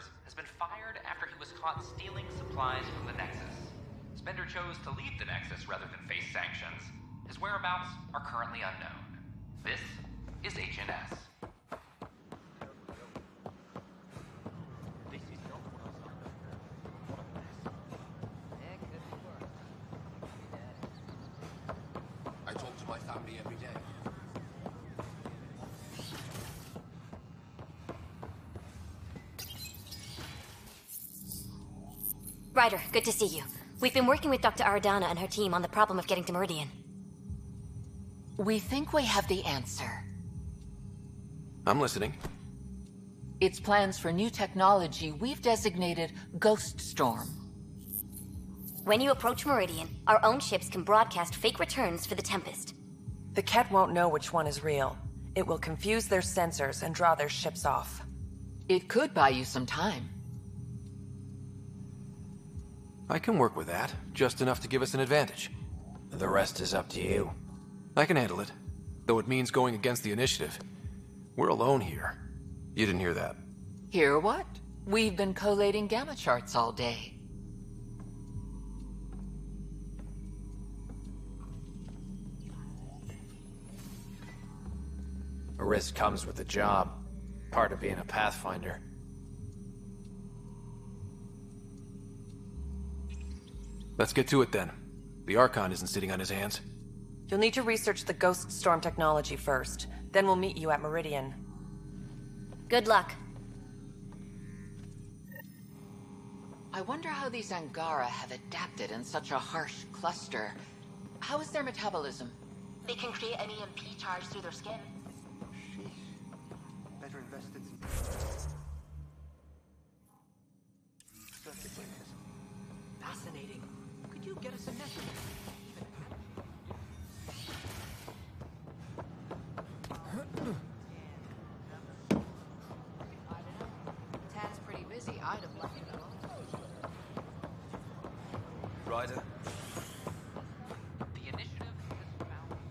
headquarters has been fired after he was caught stealing supplies from the Nexus. Spender chose to leave the Nexus rather than face sanctions. His whereabouts are currently unknown. This is HNS. I talk to my family every day. Ryder, good to see you. We've been working with Dr. Aradana and her team on the problem of getting to Meridian. We think we have the answer. I'm listening. It's plans for new technology we've designated Ghost Storm. When you approach Meridian, our own ships can broadcast fake returns for the Tempest. The Ket won't know which one is real. It will confuse their sensors and draw their ships off. It could buy you some time. I can work with that, just enough to give us an advantage. The rest is up to you. I can handle it, though it means going against the initiative. We're alone here. You didn't hear that. Hear what? We've been collating gamma charts all day. A risk comes with the job. Part of being a Pathfinder. Let's get to it then. The Archon isn't sitting on his hands. You'll need to research the Ghost Storm technology first. Then we'll meet you at Meridian. Good luck. I wonder how these Angara have adapted in such a harsh cluster. How is their metabolism? They can create an EMP charge through their skin. Better invested. Fascinating. Could you get us a message? Tad's pretty busy. I'd have let him know. Ryder? The initiative has found...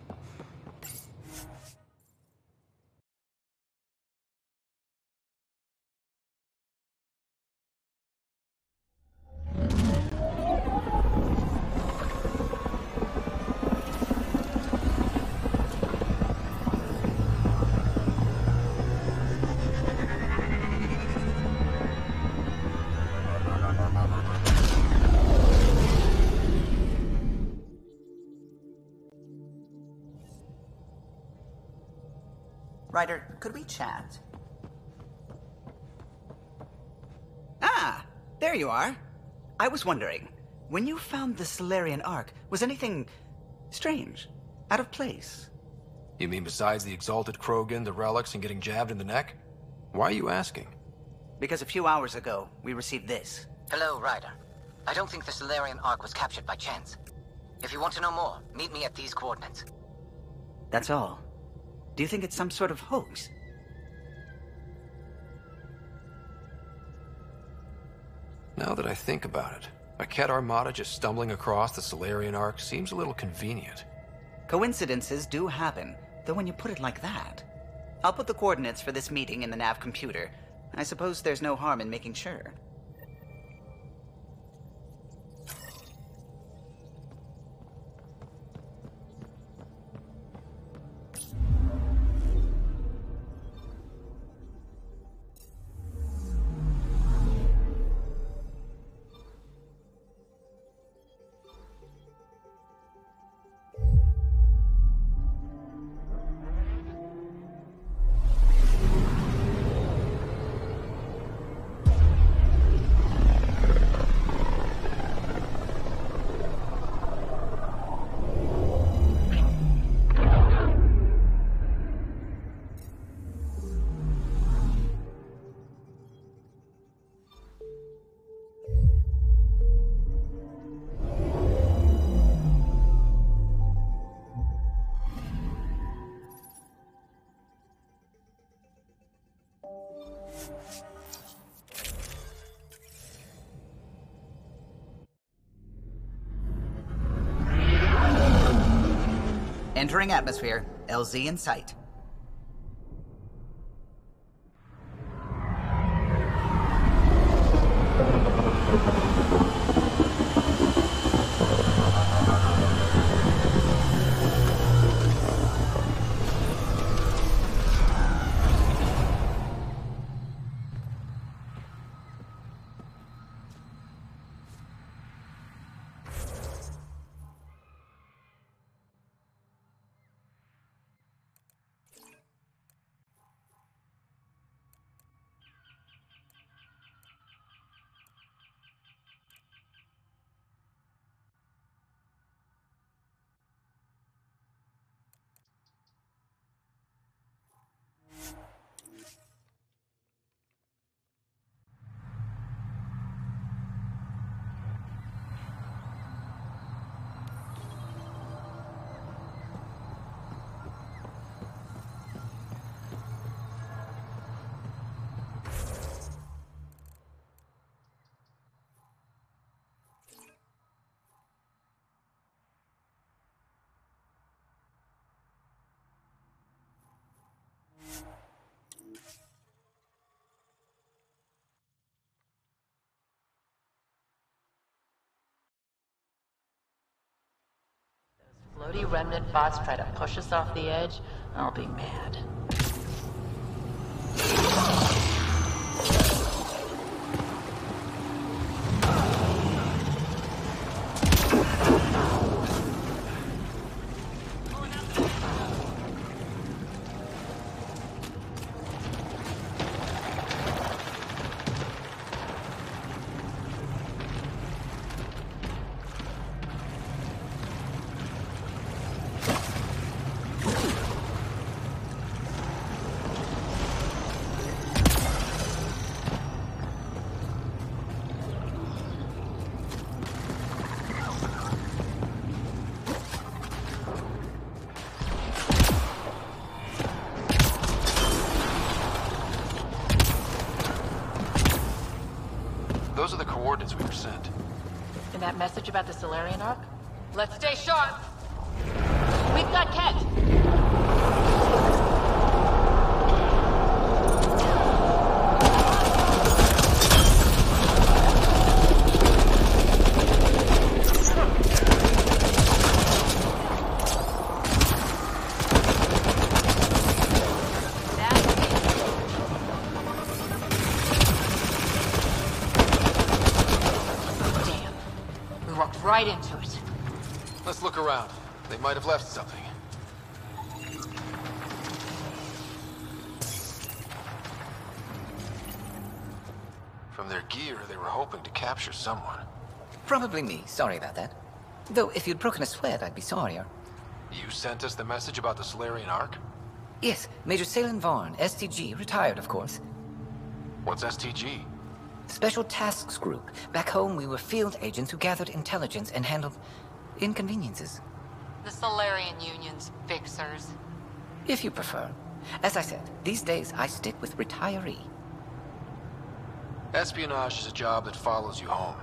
Ryder, could we chat? Ah, there you are. I was wondering, when you found the Solarian Ark, was anything strange? Out of place? You mean besides the Exalted Krogan, the relics, and getting jabbed in the neck? Why are you asking? Because a few hours ago, we received this. Hello, Ryder. I don't think the Solarian Ark was captured by chance. If you want to know more, meet me at these coordinates. That's all. Do you think it's some sort of hoax? Now that I think about it, a Ket Armada just stumbling across the Solarian Ark seems a little convenient. Coincidences do happen, though when you put it like that. I'll put the coordinates for this meeting in the nav computer. I suppose there's no harm in making sure. Entering atmosphere. LZ in sight. Floaty remnant bots try to push us off the edge, I'll be mad. Those are the coordinates we were sent. And that message about the Solarian Ark? Let's stay sharp! We've got Ket! Right into it. Let's look around. They might have left something. From their gear, they were hoping to capture someone. Probably me. Sorry about that. Though, if you'd broken a sweat, I'd be sorrier. You sent us the message about the Solarian Ark? Yes, Major Salin Vaughn, STG, retired, of course. What's STG? Special Tasks Group. Back home, we were field agents who gathered intelligence and handled inconveniences. The Solarian Union's fixers. If you prefer. As I said, these days I stick with retiree. Espionage is a job that follows you home.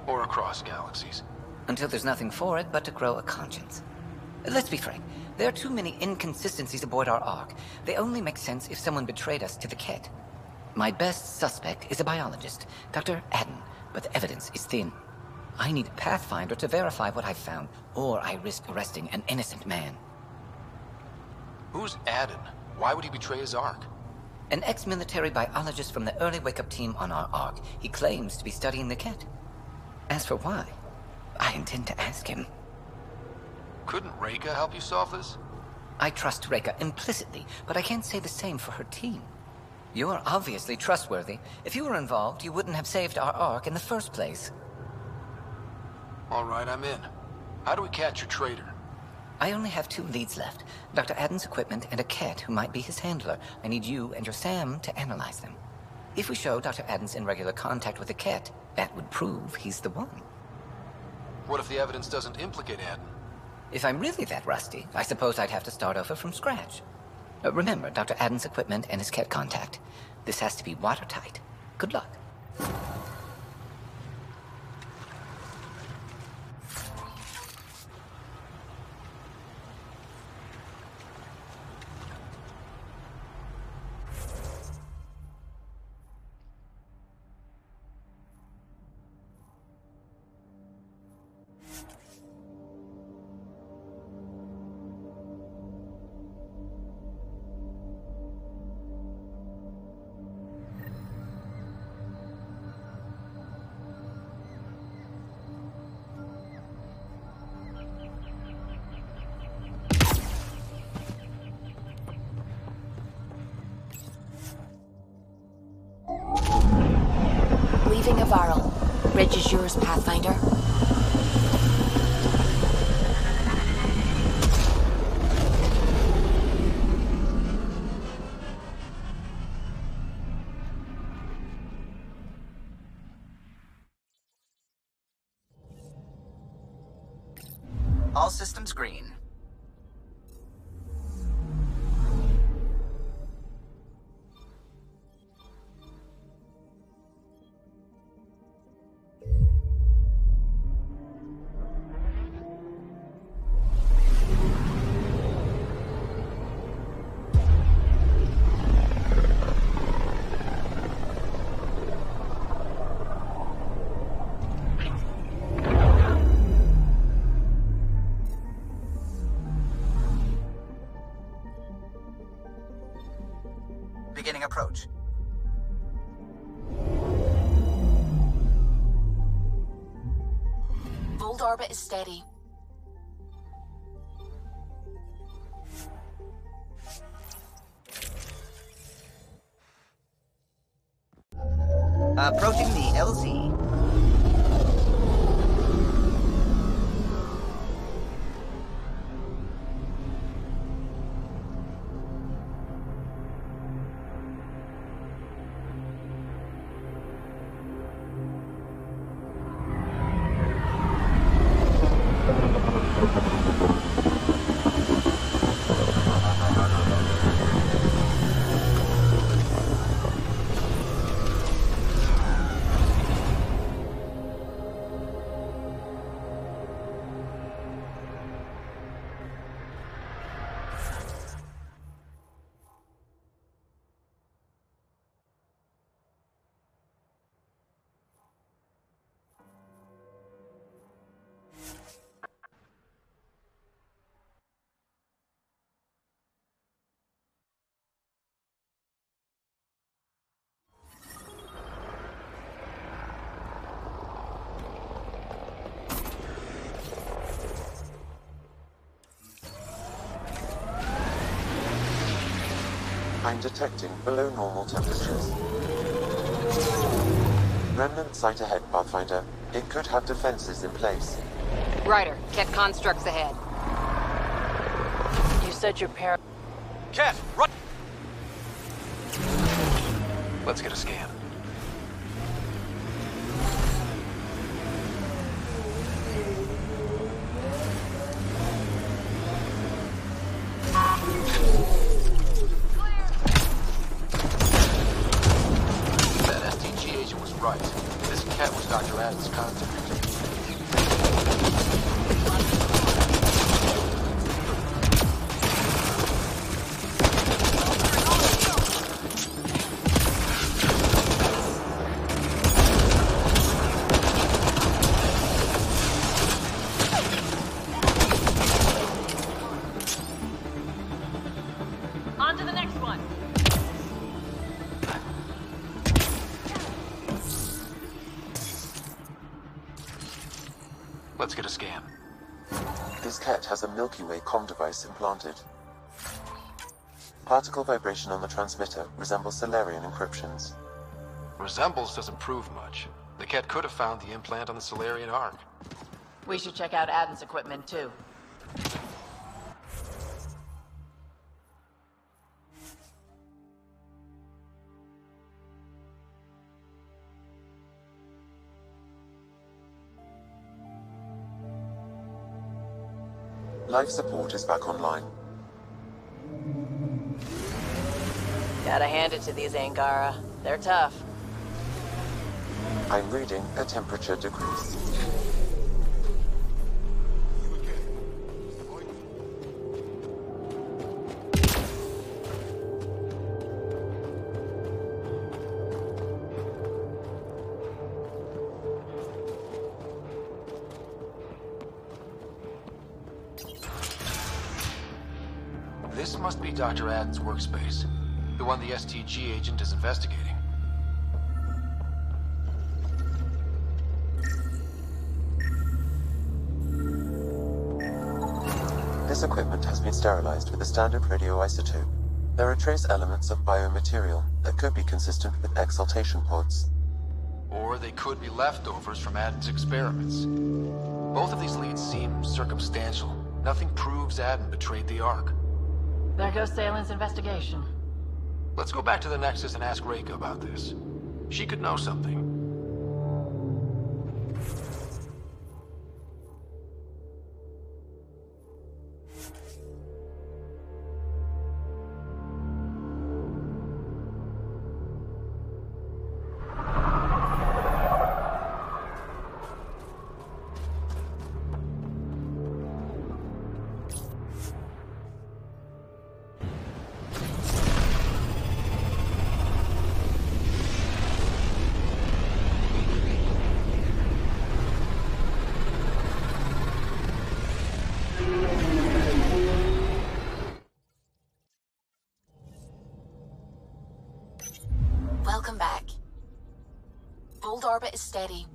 Or across galaxies. Until there's nothing for it but to grow a conscience. Let's be frank. There are too many inconsistencies aboard our Ark. They only make sense if someone betrayed us to the Ket. My best suspect is a biologist, Dr. Adden, but the evidence is thin. I need a Pathfinder to verify what I've found, or I risk arresting an innocent man. Who's Adden? Why would he betray his Ark? An ex-military biologist from the early wake-up team on our Ark. He claims to be studying the Ket. As for why, I intend to ask him. Couldn't Reka help you solve this? I trust Reka implicitly, but I can't say the same for her team. You're obviously trustworthy. If you were involved, you wouldn't have saved our Ark in the first place. All right, I'm in. How do we catch your traitor? I only have 2 leads left. Dr. Adden's equipment and a Ket who might be his handler. I need you and your Sam to analyze them. If we show Dr. Adden's in regular contact with the Ket, that would prove he's the one. What if the evidence doesn't implicate Adden? If I'm really that rusty, I suppose I'd have to start over from scratch. Remember, Dr. Adden's equipment and his Ket contact. This has to be watertight. Good luck. Moving a Varl. Bridge is yours, Pathfinder. All systems green. Beginning approach. Bold orbit is steady. Approaching the LZ. I'm detecting below normal temperatures. Remnant site ahead, Pathfinder. It could have defenses in place. Ryder, Ket constructs ahead. You said your parents... Cat, run! Let's get a scan. That STG agent was right. This cat was Dr. Adams' contact. On to the next one. Let's get a scan. This cat has a Milky Way comm device implanted. Particle vibration on the transmitter resembles Solarian encryptions. Resembles doesn't prove much. The cat could have found the implant on the Solarian Ark. We should check out Aden's equipment, too. Life support is back online. Gotta hand it to these Angara. They're tough. I'm reading a temperature decrease. This must be Dr. Adams' workspace. The one the STG agent is investigating. This equipment has been sterilized with a standard radioisotope. There are trace elements of biomaterial that could be consistent with exaltation pods. Or they could be leftovers from Aden's experiments. Both of these leads seem circumstantial. Nothing proves Aden betrayed the Ark. There goes Salen's investigation. Let's go back to the Nexus and ask Reika about this. She could know something. Welcome back. Hold orbit is steady.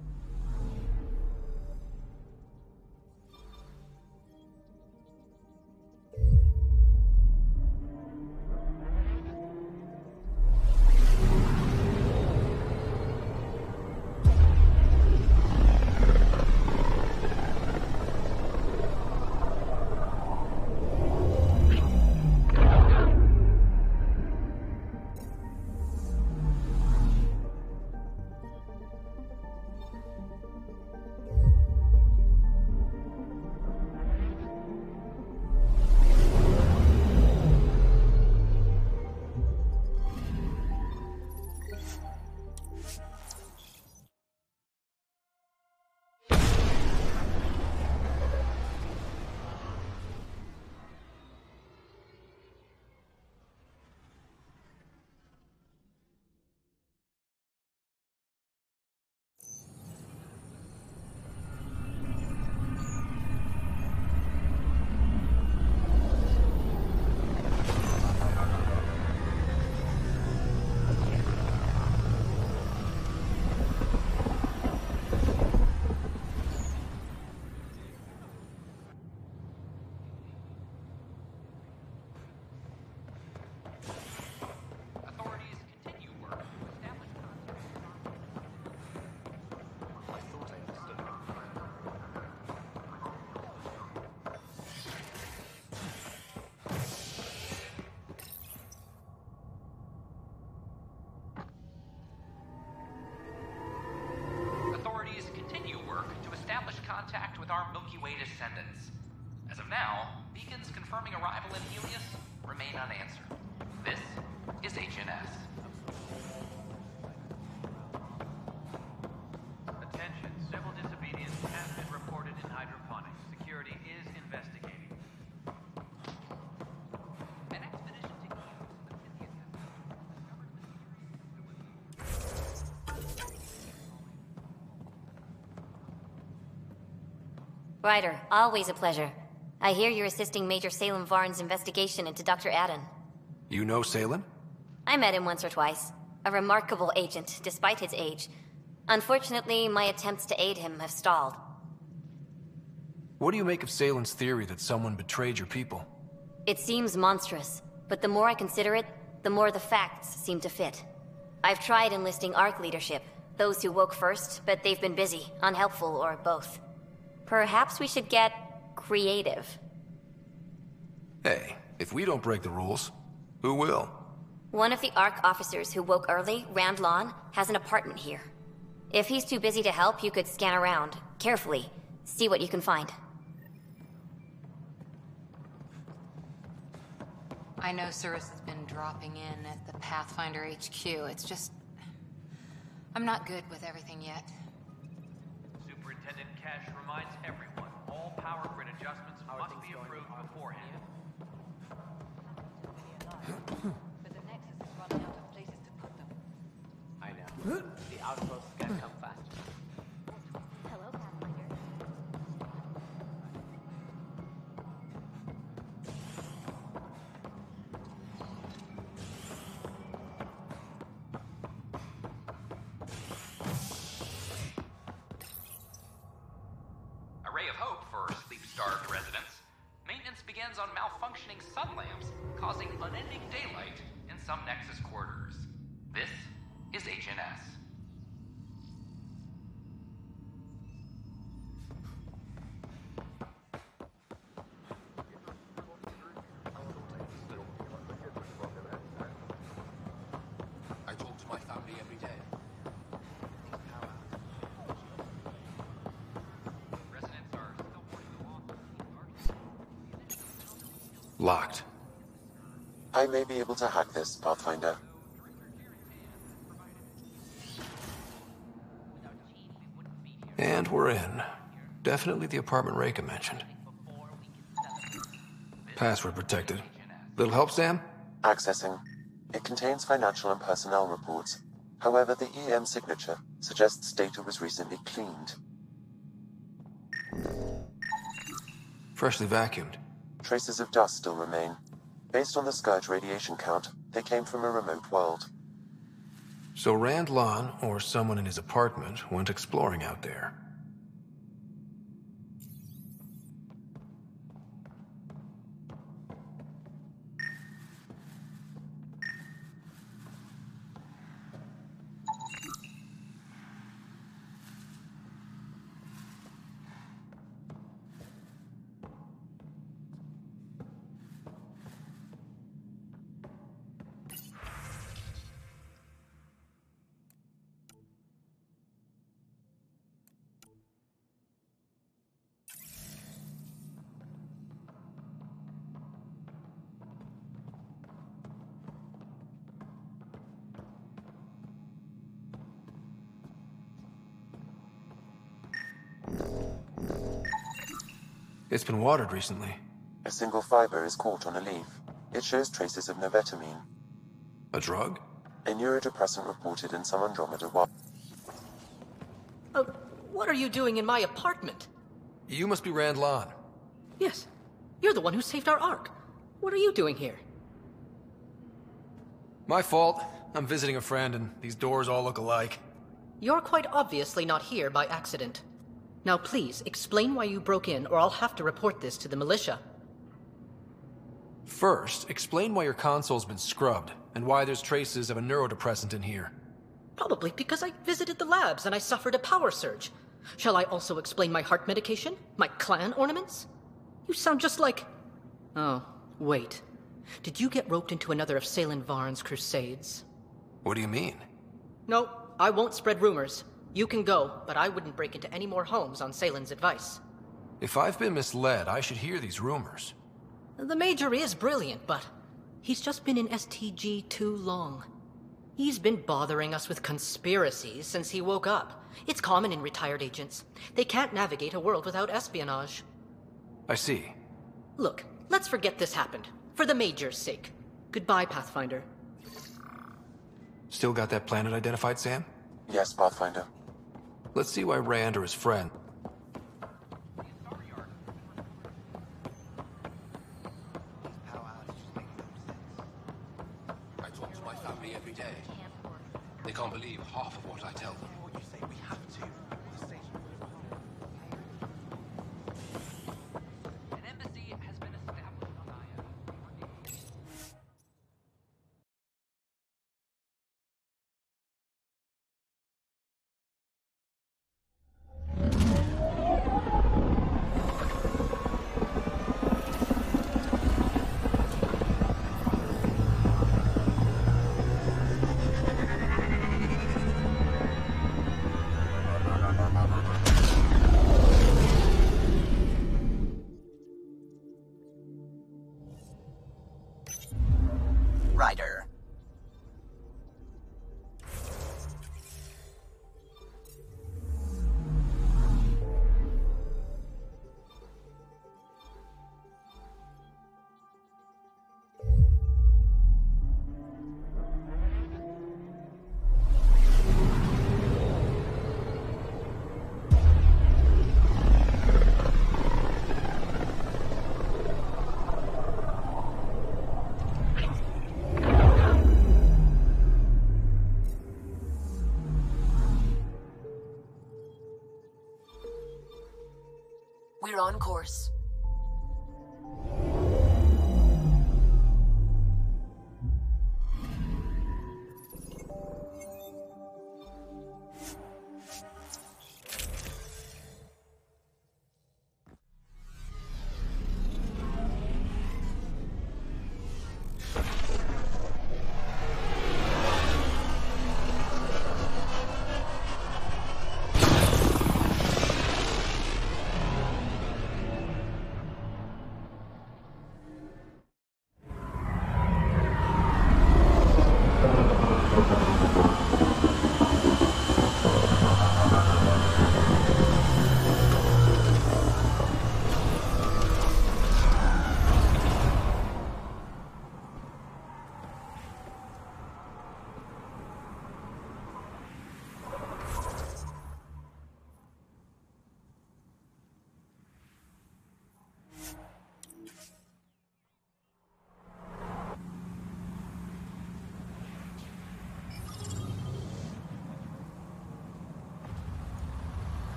contact with our Milky Way descendants. As of now, beacons confirming arrival in Helios remain unanswered. This is HNS. Attention, civil disobedience has been reported in hydroponics. Security is investigating. An expedition to Helios with Ryder, always a pleasure. I hear you're assisting Major Salem Varn's investigation into Dr. Aden. You know Salem? I met him once or twice. A remarkable agent, despite his age. Unfortunately, my attempts to aid him have stalled. What do you make of Salem's theory that someone betrayed your people? It seems monstrous, but the more I consider it, the more the facts seem to fit. I've tried enlisting ARC leadership, those who woke first, but they've been busy, unhelpful, or both. Perhaps we should get creative. Hey, if we don't break the rules, who will? One of the ARC officers who woke early, Rand Lawn, has an apartment here. If he's too busy to help, you could scan around, carefully, see what you can find. I know Cirrus has been dropping in at the Pathfinder HQ. It's just... I'm not good with everything yet. Superintendent Cash reminds everyone, all power grid adjustments must be approved beforehand. But the Nexus is running out of places to put them. I know. The outposts can come fast. Hello, Pathfinder. A ray of hope for sleep-starved residents. Maintenance begins on malfunctioning sun lamps, causing unending daylight in some Nexus quarters. This is HNS. Locked. I may be able to hack this, Pathfinder. And we're in. Definitely the apartment Reika mentioned. Password protected. Little help, Sam? Accessing. It contains financial and personnel reports. However, the EM signature suggests data was recently cleaned. Freshly vacuumed. Traces of dust still remain. Based on the Scourge radiation count, they came from a remote world. So Rand Lon, or someone in his apartment, went exploring out there. It's been watered recently. A single fiber is caught on a leaf. It shows traces of novetamine. A drug? A neurodepressant reported in some Andromeda wild. What are you doing in my apartment? You must be Rand Lon. Yes. You're the one who saved our Ark. What are you doing here? My fault. I'm visiting a friend, and these doors all look alike. You're quite obviously not here by accident. Now please, explain why you broke in, or I'll have to report this to the militia. First, explain why your console's been scrubbed, and why there's traces of a neurodepressant in here. Probably because I visited the labs and I suffered a power surge. Shall I also explain my heart medication? My clan ornaments? You sound just like... Oh, wait. Did you get roped into another of Salen Varn's crusades? What do you mean? No, I won't spread rumors. You can go, but I wouldn't break into any more homes on Salen's advice. If I've been misled, I should hear these rumors. The Major is brilliant, but he's just been in STG too long. He's been bothering us with conspiracies since he woke up. It's common in retired agents. They can't navigate a world without espionage. I see. Look, let's forget this happened. For the Major's sake. Goodbye, Pathfinder. Still got that planet identified, Sam? Yes, Pathfinder. Let's see why Rand or his friend... I talk to my family every day. They can't believe half of what I tell them. We have to. An embassy has been established on Aya. Ryder. We're on course.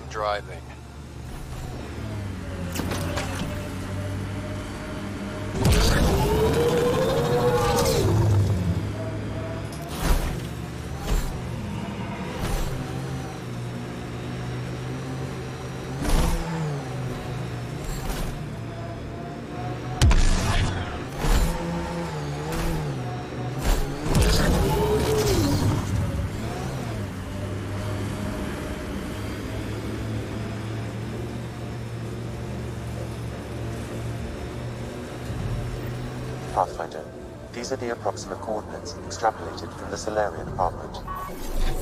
I'm driving. Pathfinder, these are the approximate coordinates extrapolated from the Solarian apartment.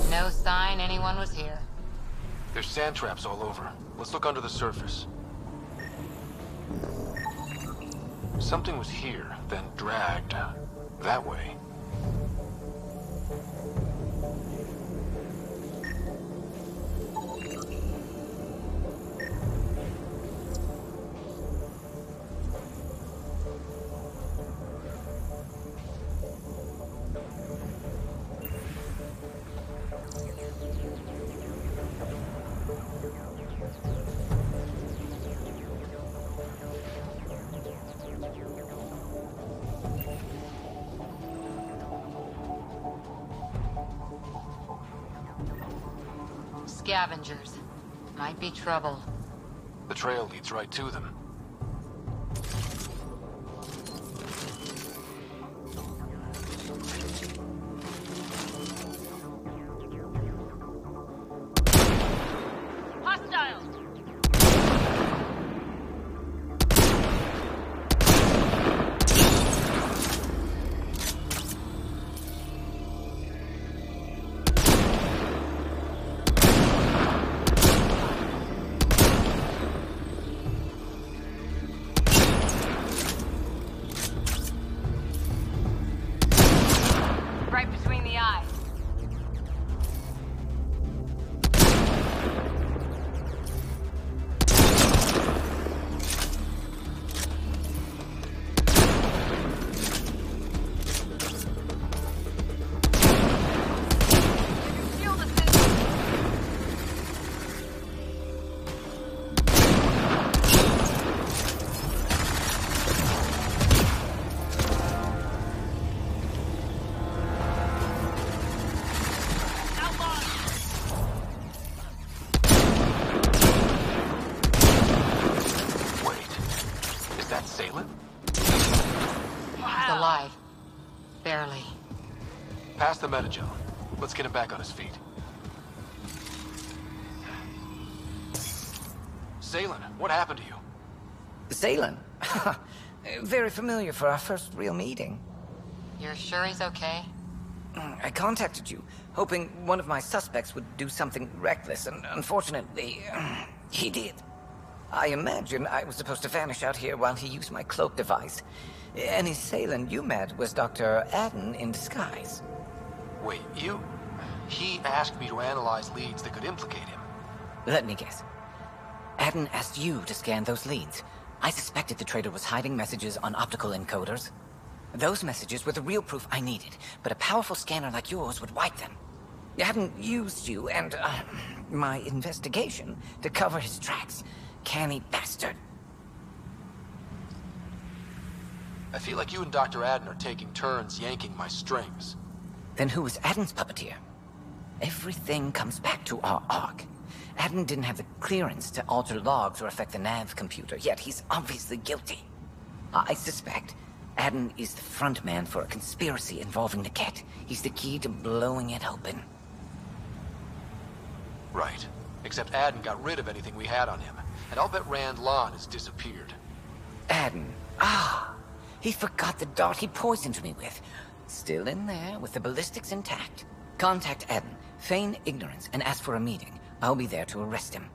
No sign anyone was here. There's sand traps all over. Let's look under the surface. Something was here, then dragged. That way. Scavengers. Might be trouble. The trail leads right to them. Hostiles! Right between the eyes. He's alive. Barely. Pass the metagel. Let's get him back on his feet. Zaylen, what happened to you? Zaylen? Very familiar for our first real meeting. You're sure he's okay? I contacted you, hoping one of my suspects would do something reckless, and unfortunately, he did. I imagine I was supposed to vanish out here while he used my cloak device. Any Zaylen you met was Dr. Adden in disguise. Wait, you... He asked me to analyze leads that could implicate him. Let me guess. Adden asked you to scan those leads. I suspected the traitor was hiding messages on optical encoders. Those messages were the real proof I needed, but a powerful scanner like yours would wipe them. Adden used you and, my investigation to cover his tracks. Canny bastard. I feel like you and Dr. Adden are taking turns yanking my strings. Then who was Adden's puppeteer? Everything comes back to our Ark. Adden didn't have the clearance to alter logs or affect the nav computer, yet he's obviously guilty. I suspect Adden is the front man for a conspiracy involving the Ket. He's the key to blowing it open. Right. Except Adden got rid of anything we had on him. And I'll bet Rand Lon has disappeared. Adden. He forgot the dart he poisoned me with. Still in there, with the ballistics intact. Contact Adden, feign ignorance, and ask for a meeting. I'll be there to arrest him.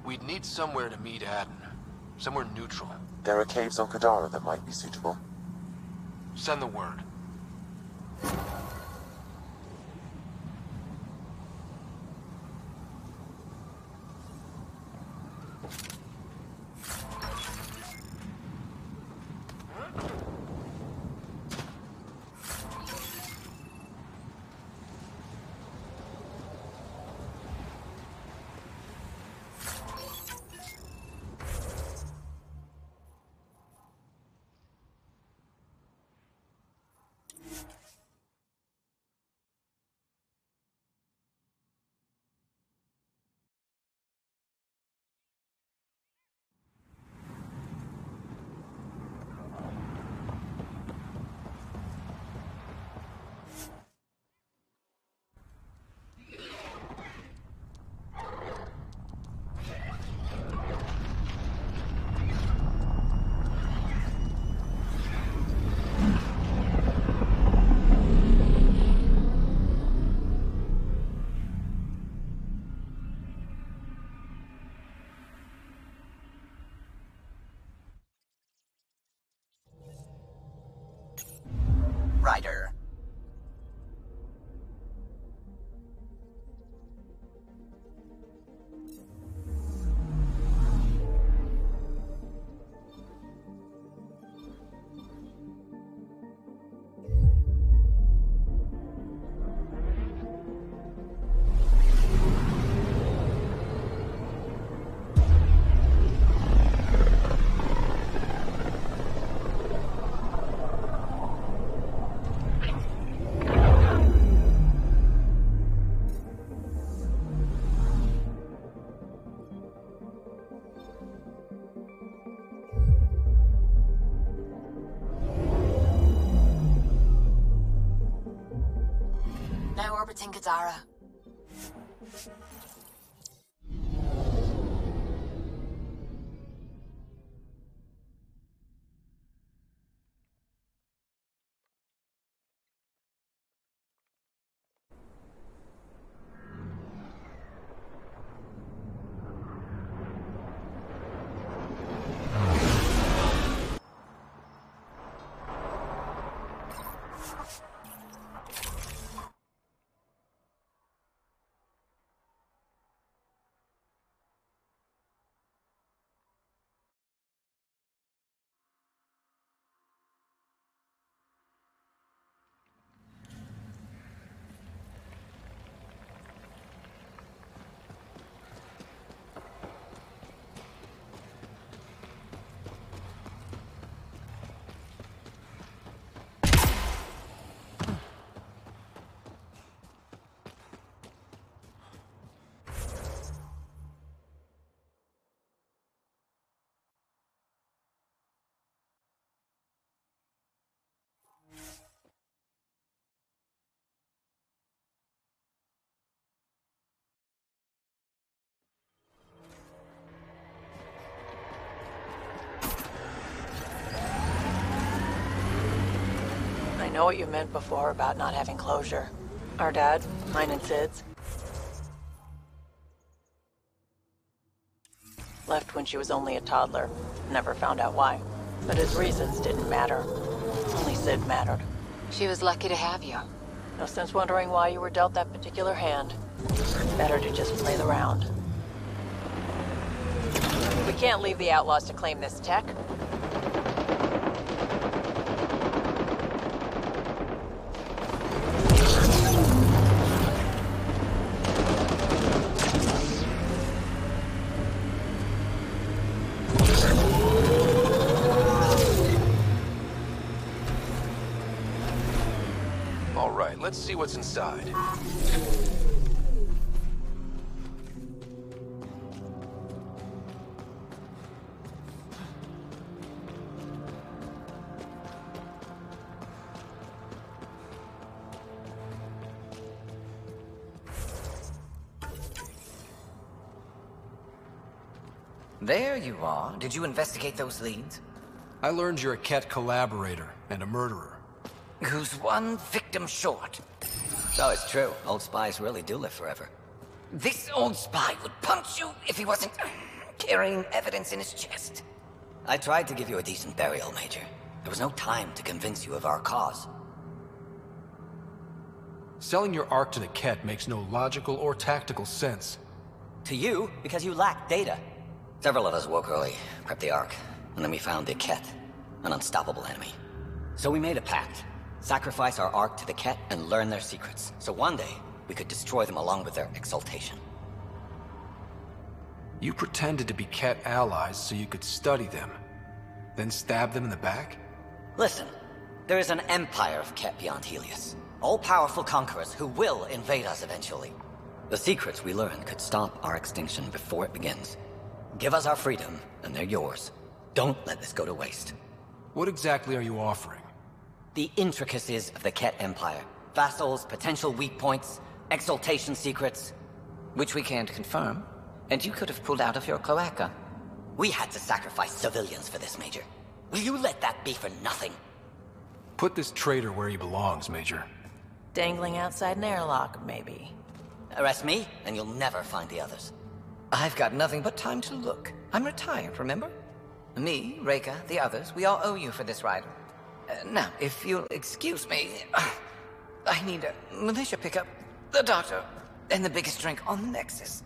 We'd need somewhere to meet Adden. Somewhere neutral. There are caves on Kadara that might be suitable. Send the word. Rider. Now orbiting Kadara. I know what you meant before about not having closure. Our dad, mine and Sid's, left when she was only a toddler. Never found out why. But his reasons didn't matter. Only Sid mattered. She was lucky to have you. No sense wondering why you were dealt that particular hand. Better to just play the round. We can't leave the outlaws to claim this tech. All right, let's see what's inside. There you are. Did you investigate those leads? I learned you're a Ket collaborator and a murderer. Who's one victim short? So it's true. Old spies really do live forever. This old spy would punch you if he wasn't carrying evidence in his chest. I tried to give you a decent burial, Major. There was no time to convince you of our cause. Selling your Ark to the Ket makes no logical or tactical sense. To you, because you lack data. Several of us woke early, prepped the Ark, and then we found the Ket, an unstoppable enemy. So we made a pact. Sacrifice our Ark to the Ket and learn their secrets, so one day we could destroy them along with their exaltation. You pretended to be Ket allies so you could study them, then stab them in the back? Listen, there is an empire of Ket beyond Helios. All-powerful conquerors who will invade us eventually. The secrets we learn could stop our extinction before it begins. Give us our freedom, and they're yours. Don't let this go to waste. What exactly are you offering? The intricacies of the Ket Empire. Vassals, potential weak points, exaltation secrets. Which we can't confirm. And you could have pulled out of your cloaca. We had to sacrifice civilians for this, Major. Will you let that be for nothing? Put this traitor where he belongs, Major. Dangling outside an airlock, maybe. Arrest me, and you'll never find the others. I've got nothing but time to look. I'm retired, remember? Me, Reika, the others, we all owe you for this ride. Now, if you'll excuse me, I need a militia pickup, the doctor, and the biggest drink on the Nexus.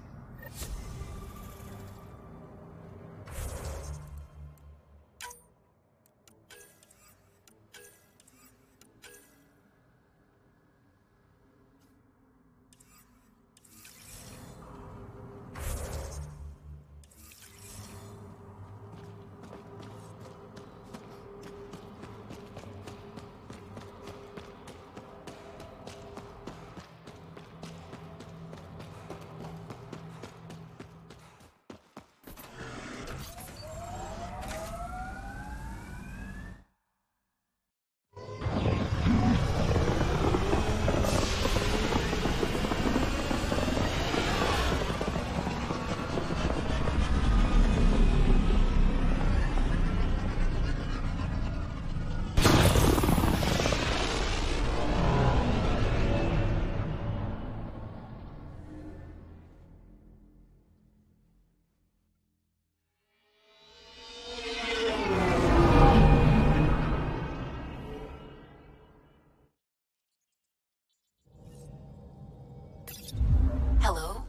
Hello?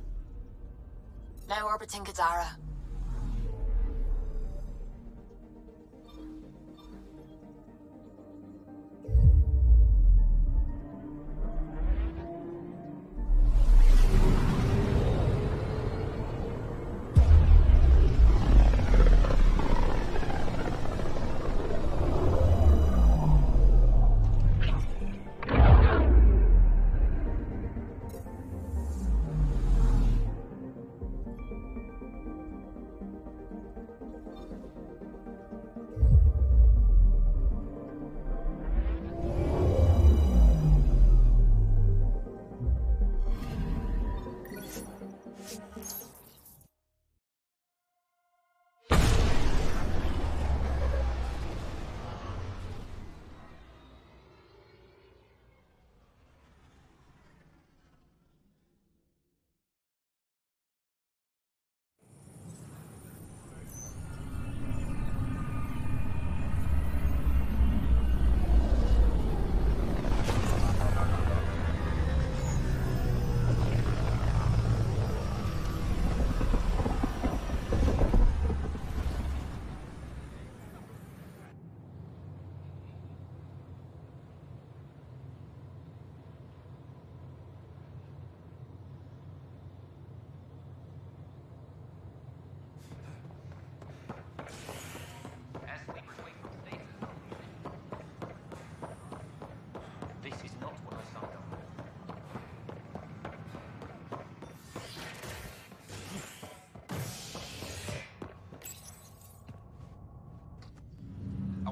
Now orbiting Kadara.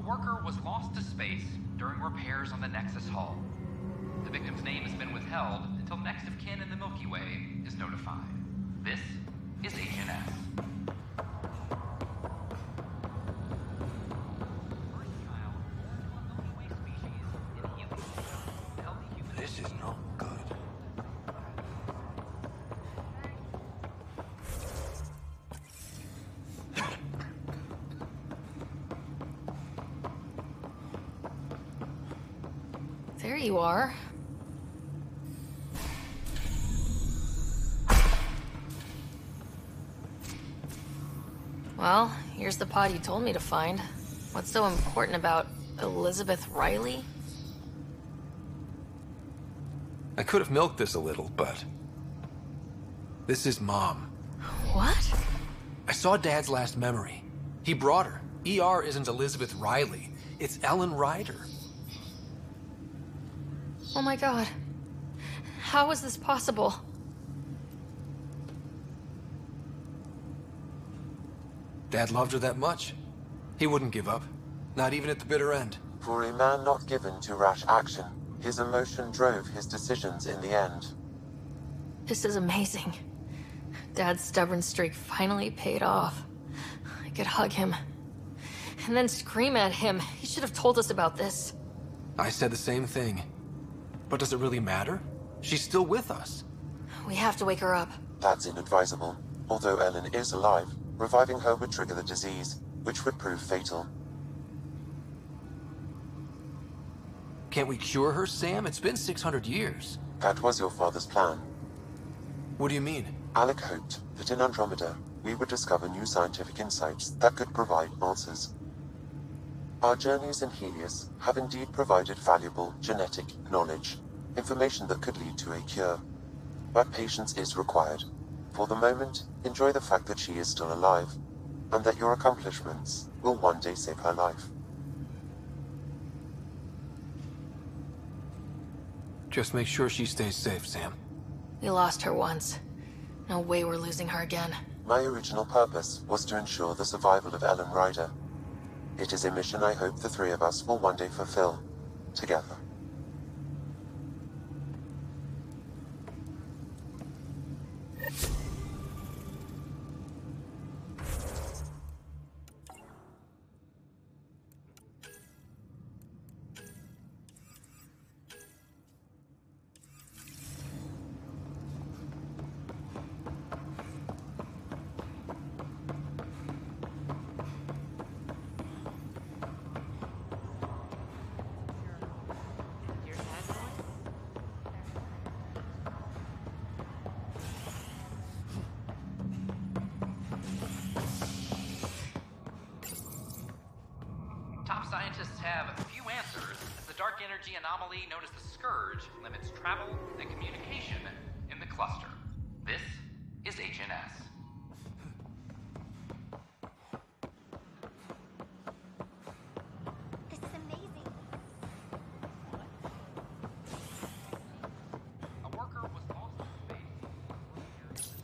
Worker was lost to space during repairs on the Nexus hull. The victim's name has been withheld until next of kin in the Milky Way is notified. This is HNS. This is not good. There you are. Well, here's the pod you told me to find. What's so important about Elizabeth Riley? I could have milked this a little, but... this is Mom. What? I saw Dad's last memory. He brought her. ER isn't Elizabeth Riley. It's Ellen Ryder. Oh my god. How is this possible? Dad loved her that much. He wouldn't give up. Not even at the bitter end. For a man not given to rash action, his emotion drove his decisions in the end. This is amazing. Dad's stubborn streak finally paid off. I could hug him. And then scream at him. He should have told us about this. I said the same thing. But does it really matter? She's still with us. We have to wake her up. That's inadvisable. Although Ellen is alive, reviving her would trigger the disease, which would prove fatal. Can't we cure her, Sam? It's been 600 years. That was your father's plan. What do you mean? Alec hoped that in Andromeda, we would discover new scientific insights that could provide answers. Our journeys in Helios have indeed provided valuable genetic knowledge, information that could lead to a cure. But patience is required. For the moment, enjoy the fact that she is still alive, and that your accomplishments will one day save her life. Just make sure she stays safe, Sam. We lost her once. No way we're losing her again. My original purpose was to ensure the survival of Ellen Ryder. It is a mission I hope the three of us will one day fulfill, together. Top scientists have few answers, as the dark energy anomaly known as the Scourge limits travel and communication in the cluster. This is HNS. This is amazing. A worker was lost in space.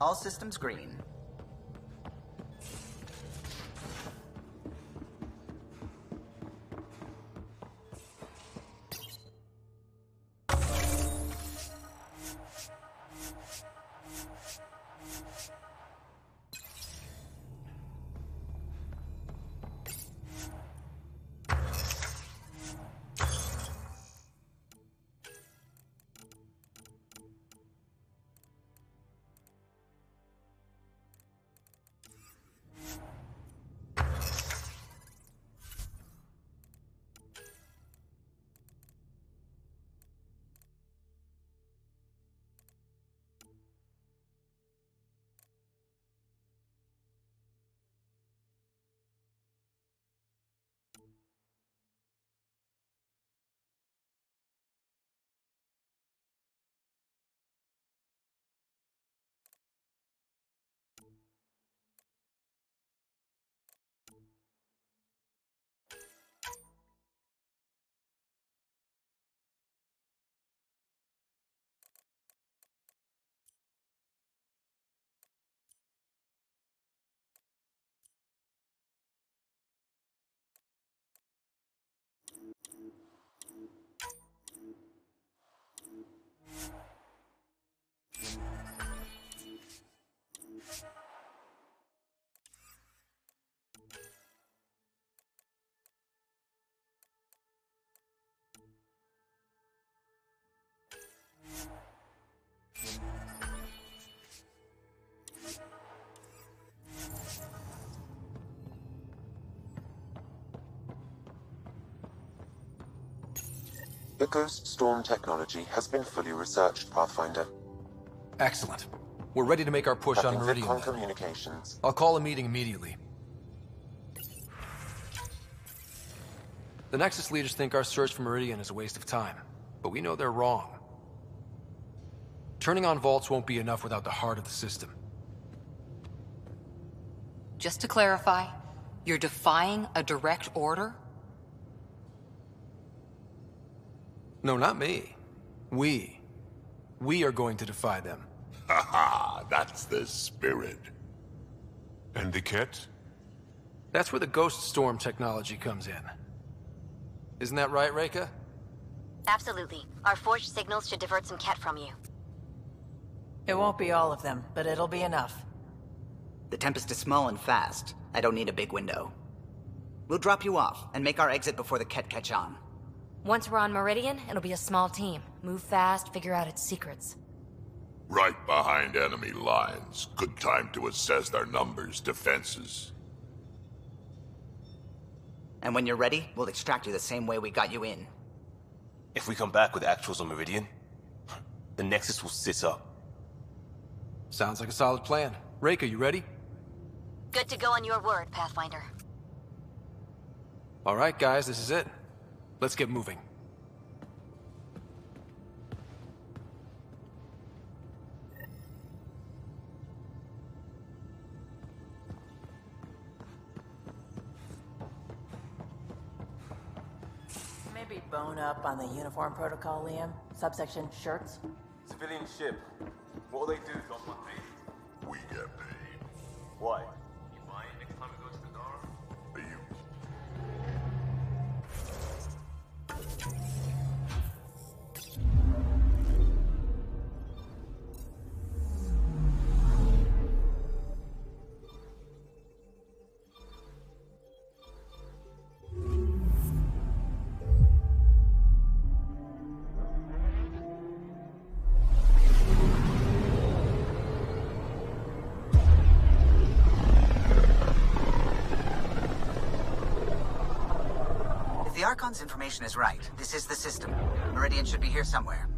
All systems green. The Ghost Storm technology has been fully researched, Pathfinder. Excellent. We're ready to make our push on Checking Meridian. Vidcon communications. I'll call a meeting immediately. The Nexus leaders think our search for Meridian is a waste of time, but we know they're wrong. Turning on vaults won't be enough without the heart of the system. Just to clarify, you're defying a direct order? No, not me. We are going to defy them. Haha, that's the spirit. And the kit? That's where the Ghost Storm technology comes in. Isn't that right, Reika? Absolutely. Our forged signals should divert some Ket from you. It won't be all of them, but it'll be enough. The Tempest is small and fast. I don't need a big window. We'll drop you off and make our exit before the Ket catch on. Once we're on Meridian, it'll be a small team. Move fast, figure out its secrets. Right behind enemy lines. Good time to assess their numbers, defenses. And when you're ready, we'll extract you the same way we got you in. If we come back with actuals on Meridian, the Nexus will sit up. Sounds like a solid plan. Rake, are you ready? Good to go on your word, Pathfinder. All right, guys, this is it. Let's get moving. Maybe bone up on the uniform protocol, Liam. Subsection shirts. Civilian ship. What will they do if not get paid? We get paid. Why? You buy it next time we go to the door? Are you? The Archon's information is right. This is the system. Meridian should be here somewhere.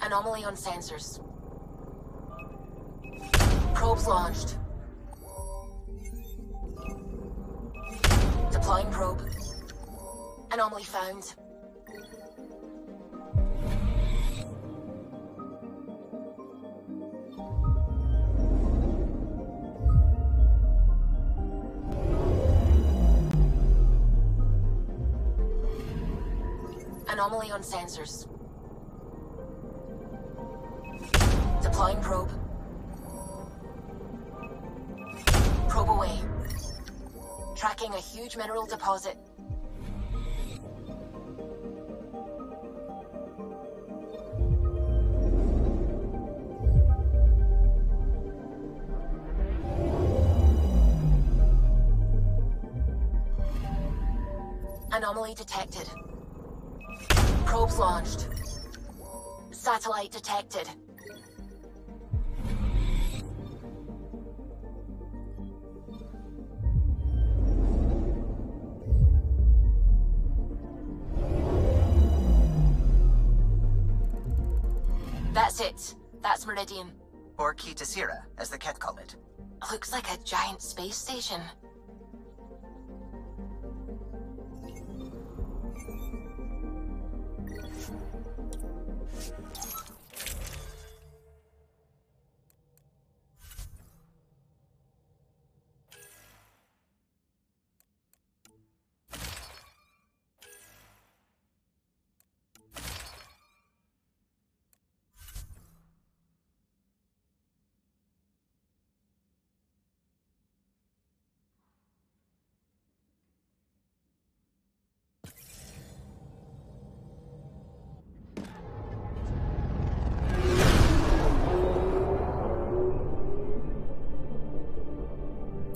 Anomaly on sensors. Probes launched. Deploying probe. Anomaly found. Anomaly on sensors. Deploying probe. Probe away. Tracking a huge mineral deposit. Anomaly detected. Probes launched. Satellite detected. That's it. That's Meridian. Or Key to Sierra, as the Ket call it. Looks like a giant space station.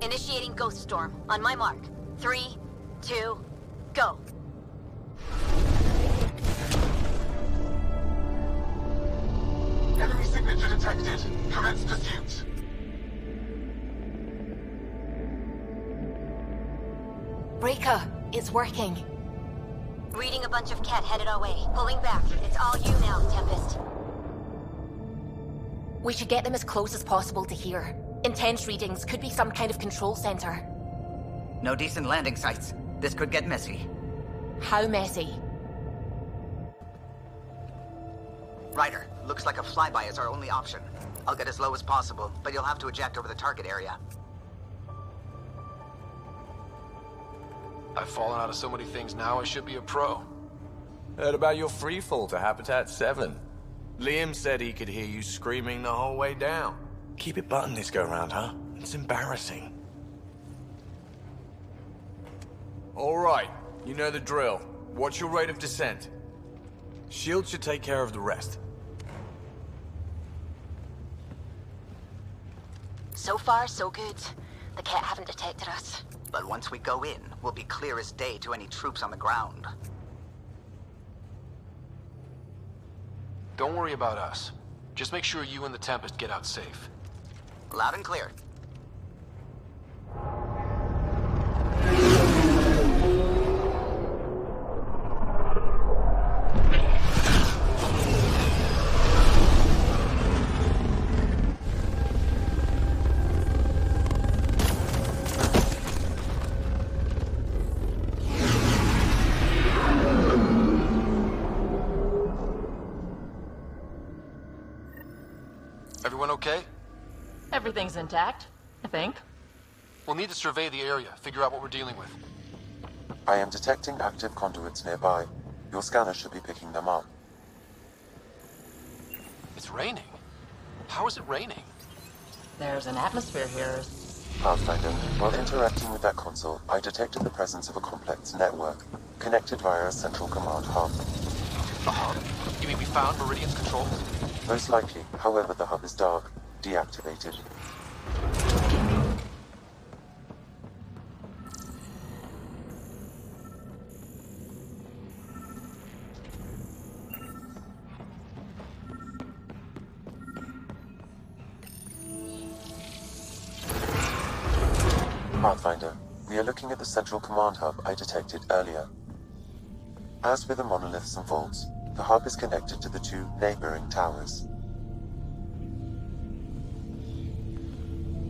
Initiating Ghost Storm. On my mark. 3, 2, go. Enemy signature detected. Commence pursuit. Breaker, it's working. Reading a bunch of Ket headed our way. Pulling back. It's all you now, Tempest. We should get them as close as possible to here. Intense readings could be some kind of control center. No decent landing sites. This could get messy. How messy? Ryder, looks like a flyby is our only option. I'll get as low as possible, but you'll have to eject over the target area. I've fallen out of so many things now, I should be a pro. Heard about your freefall to Habitat 7. Liam said he could hear you screaming the whole way down. Keep it buttoned this go-round, huh? It's embarrassing. All right, you know the drill. What's your rate of descent? Shield should take care of the rest. So far, so good. The Ket haven't detected us. But once we go in, we'll be clear as day to any troops on the ground. Don't worry about us. Just make sure you and the Tempest get out safe. Loud and clear. Everyone okay? Everything's intact, I think. We'll need to survey the area, figure out what we're dealing with. I am detecting active conduits nearby. Your scanner should be picking them up. It's raining. How is it raining? There's an atmosphere here. Pathfinder, while interacting with that console, I detected the presence of a complex network, connected via a central command hub. A hub? You mean we found Meridian's controls? Most likely, however, the hub is dark, deactivated. Pathfinder, we are looking at the central command hub I detected earlier. As with the monoliths and vaults, the hub is connected to the two neighboring towers.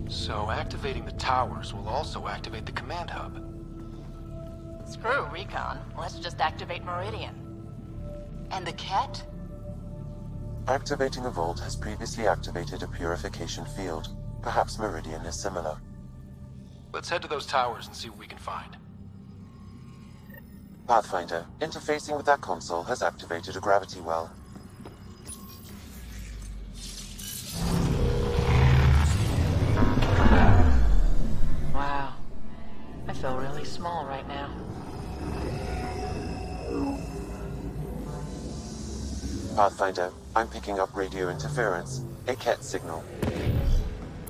So activating the towers will also activate the command hub. Screw Recon. Let's just activate Meridian. And the Ket? Activating a vault has previously activated a purification field. Perhaps Meridian is similar. Let's head to those towers and see what we can find. Pathfinder, interfacing with that console has activated a gravity well. Wow. I feel really small right now. Pathfinder, I'm picking up radio interference. A Ket signal.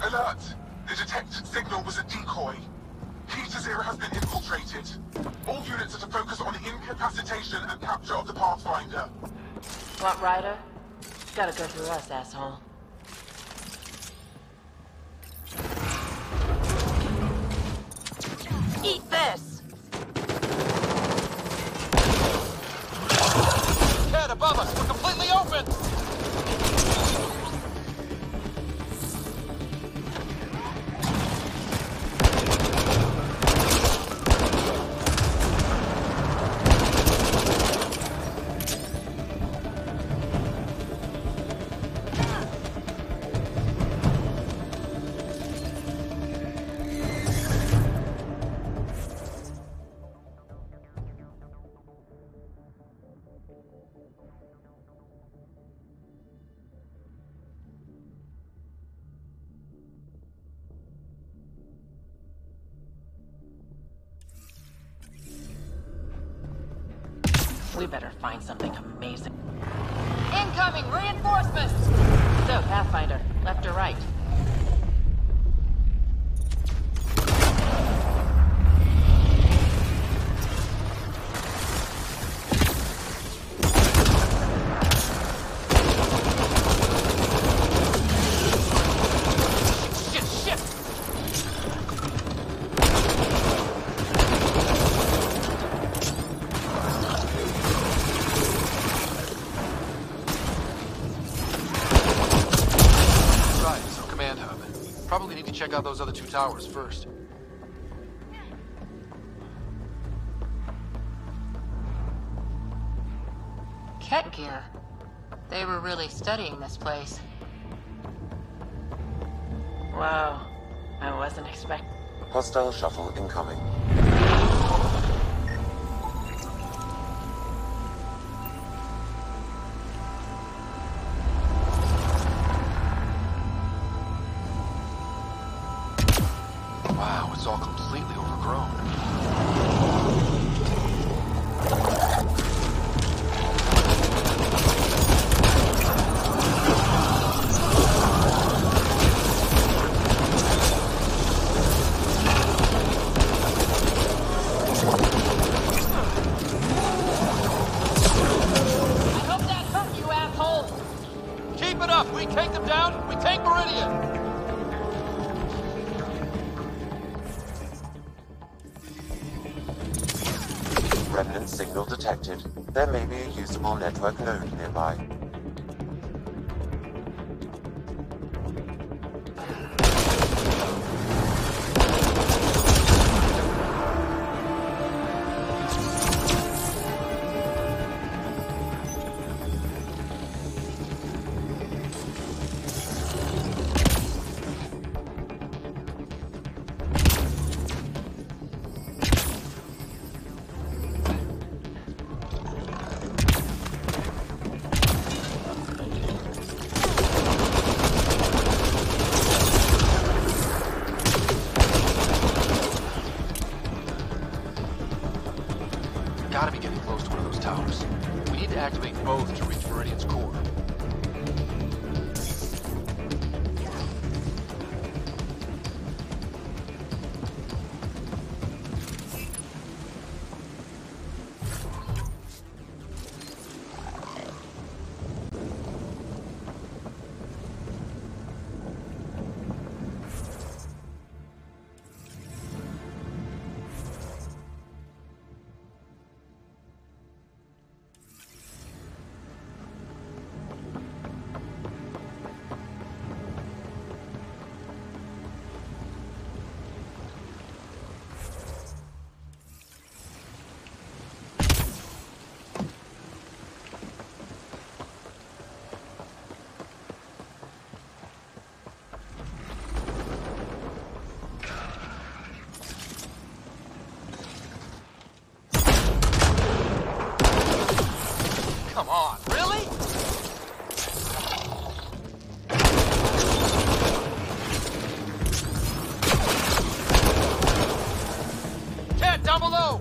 Alert! The detected signal was a decoy. Keys to Zero has been infiltrated. All units are to focus on incapacitation and capture of the Pathfinder. What, Ryder? Gotta go through us, asshole. Eat this! Ted, above us! We're completely open! We better find something amazing. Incoming reinforcements! So, Pathfinder, left or right? Probably need to check out those other two towers first. Ket gear. They were really studying this place. Wow. I wasn't expecting. Hostile shuttle incoming. Wow, it's all completely overgrown. Remnant signal detected. There may be a usable network node nearby. Gotta be getting close to one of those towers. We need to activate both to reach Meridian's core. Come on, really? Ted, down below!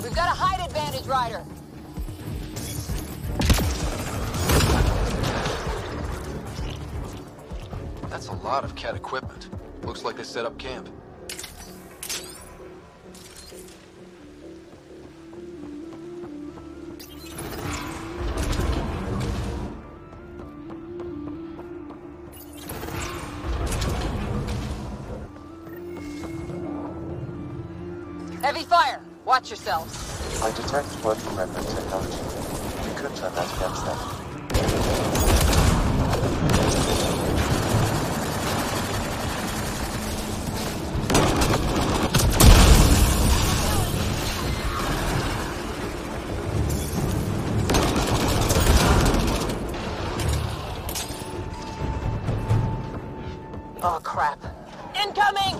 We've got a height advantage, Ryder. That's a lot of Cat equipment. Looks like they set up camp. Heavy fire. Watch yourselves. I detect working remnant technology. We could turn that against them. Oh, crap. Incoming!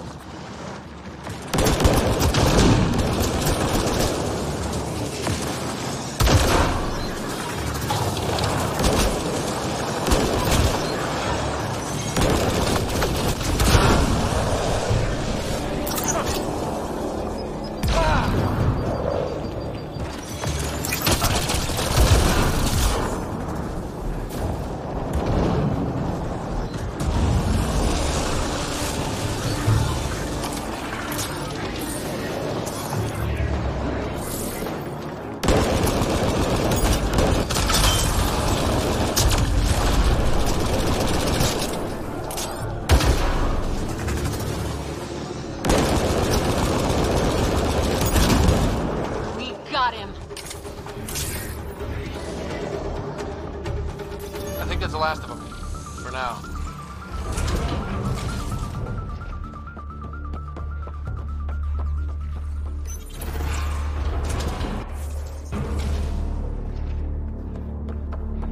I think that's the last of them. For now.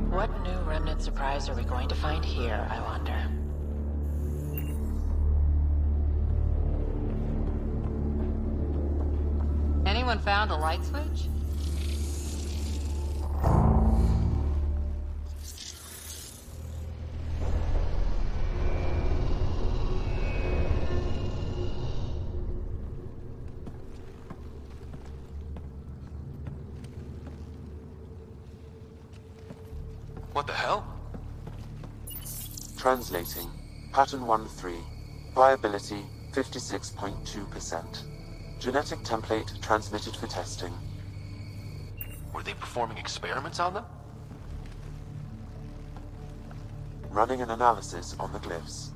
What new remnant surprise are we going to find here, I wonder? Anyone found a light switch? What the hell? Translating. Pattern 1-3. Viability 56.2%. Genetic template transmitted for testing. Were they performing experiments on them? Running an analysis on the glyphs.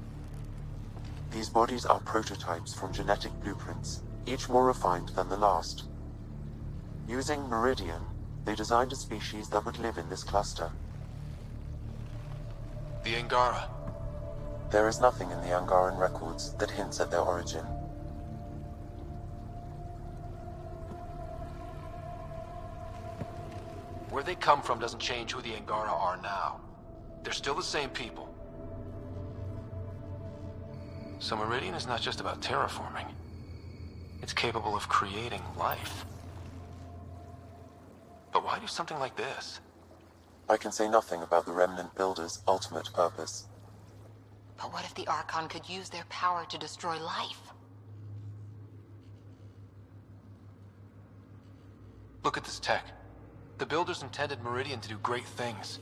These bodies are prototypes from genetic blueprints, each more refined than the last. Using Meridian, they designed a species that would live in this cluster. The Angara. There is nothing in the Angaran records that hints at their origin. Where they come from doesn't change who the Angara are now. They're still the same people. So Meridian is not just about terraforming. It's capable of creating life. But why do something like this? I can say nothing about the Remnant Builder's ultimate purpose. But what if the Archon could use their power to destroy life? Look at this tech. The Builders intended Meridian to do great things.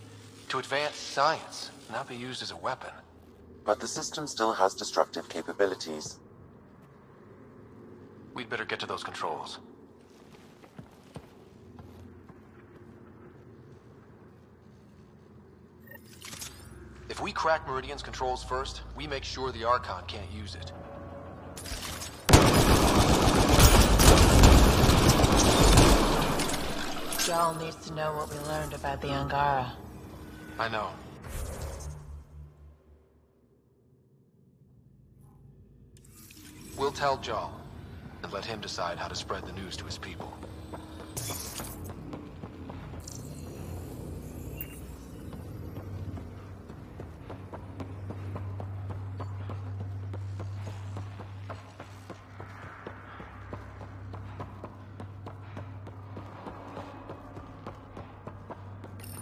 To advance science, not be used as a weapon. But the system still has destructive capabilities. We'd better get to those controls. If we crack Meridian's controls first, we make sure the Archon can't use it. Jarl needs to know what we learned about the Angara. I know. We'll tell Jarl, and let him decide how to spread the news to his people.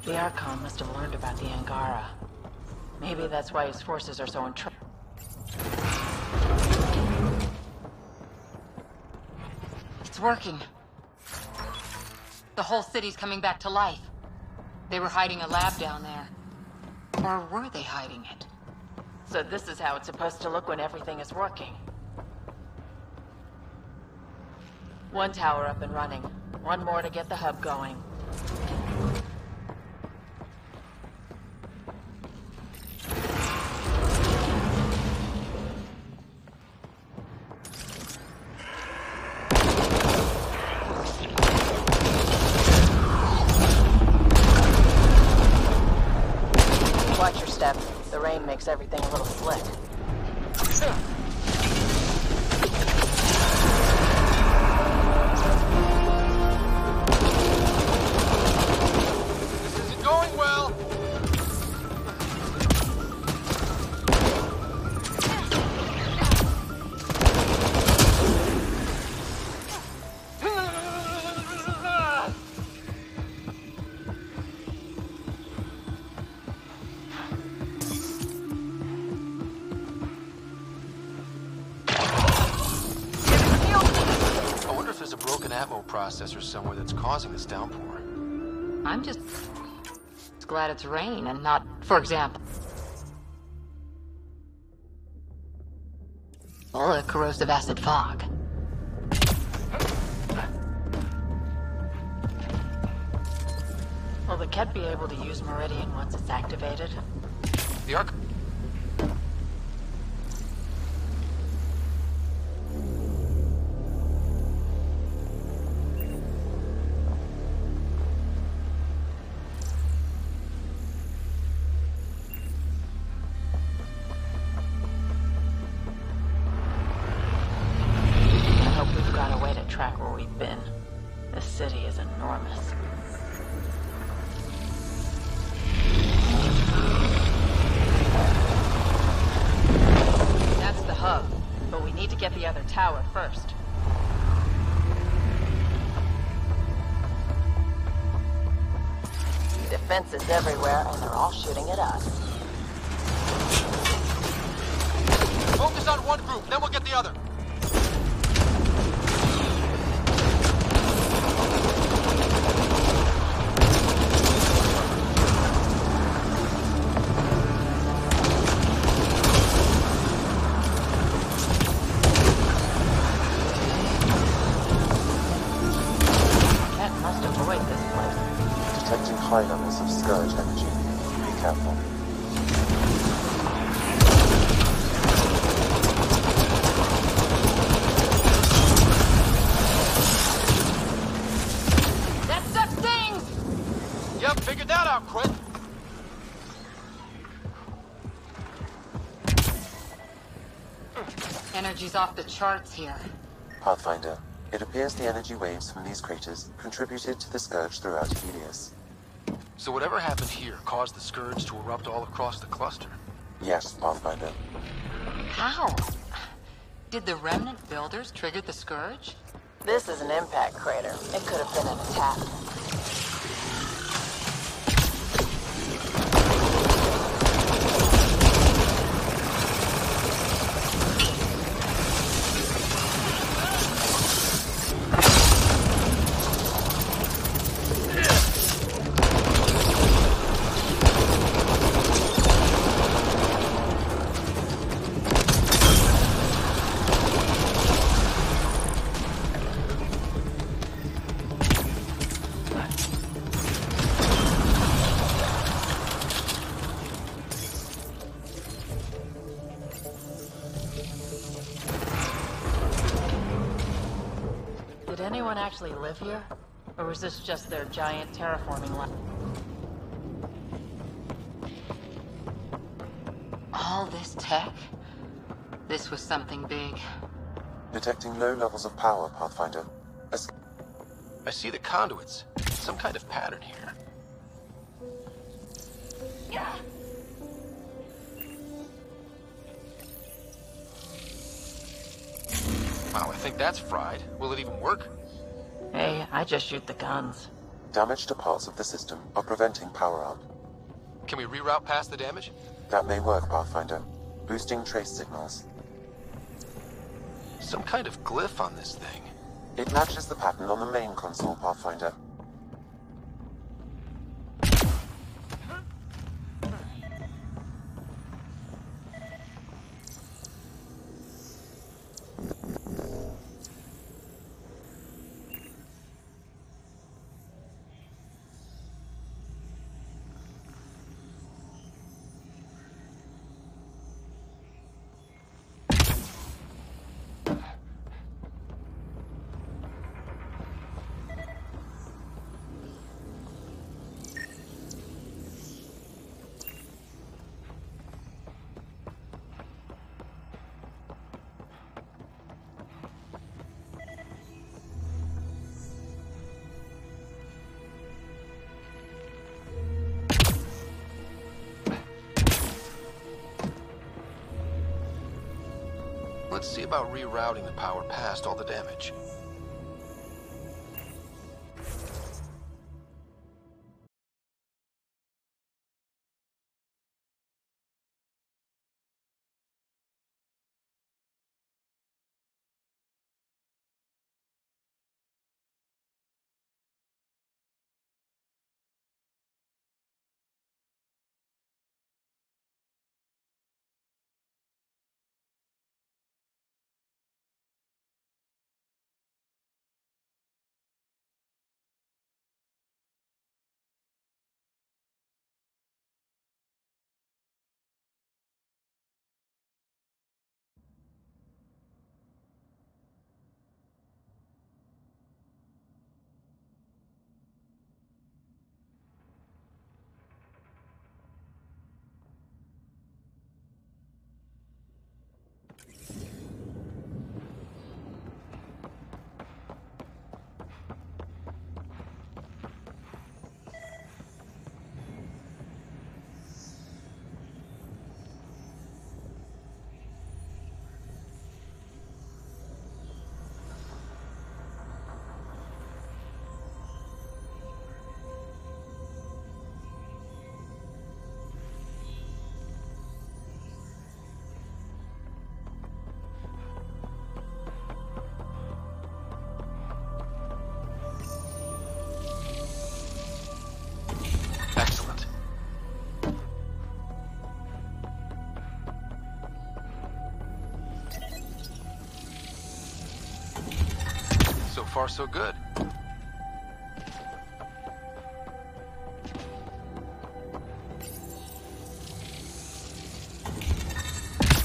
The Archon must have learned about the Angara. Maybe that's why his forces are so in trouble. It's working. The whole city's coming back to life. They were hiding a lab down there. Or were they hiding it? So this is how it's supposed to look when everything is working. One tower up and running. One more to get the hub going. Watch your step. The rain makes everything a little slick. This isn't going well! Atmo processor somewhere that's causing this downpour. I'm just glad it's rain and not, for example, a corrosive acid fog. Will the Ket be able to use Meridian once it's activated? The Arc... Track where we've been. This city is enormous. the other tower first. Defenses everywhere, and they're all shooting at us. Focus on one group, then we'll get the other. Cat must avoid this place. Detecting high levels of Scourge energy. Be careful. That stuff stings! Yep, figured that out quick. Energy's off the charts here. Pathfinder, it appears the energy waves from these craters contributed to the Scourge throughout Helios. So whatever happened here caused the Scourge to erupt all across the cluster? Yes, Pathfinder. How? Did the Remnant builders trigger the Scourge? This is an impact crater. It could have been an attack. Did anyone actually live here? Or was this just their giant terraforming lab? All this tech? This was something big. Detecting low levels of power, Pathfinder. I see the conduits. Some kind of pattern here. Wow, I think that's fried. Will it even work? Hey, I just shoot the guns. Damage to parts of the system are preventing power up. Can we reroute past the damage? That may work, Pathfinder. Boosting trace signals. Some kind of glyph on this thing. It matches the pattern on the main console, Pathfinder. Let's see about rerouting the power past all the damage. far, so good.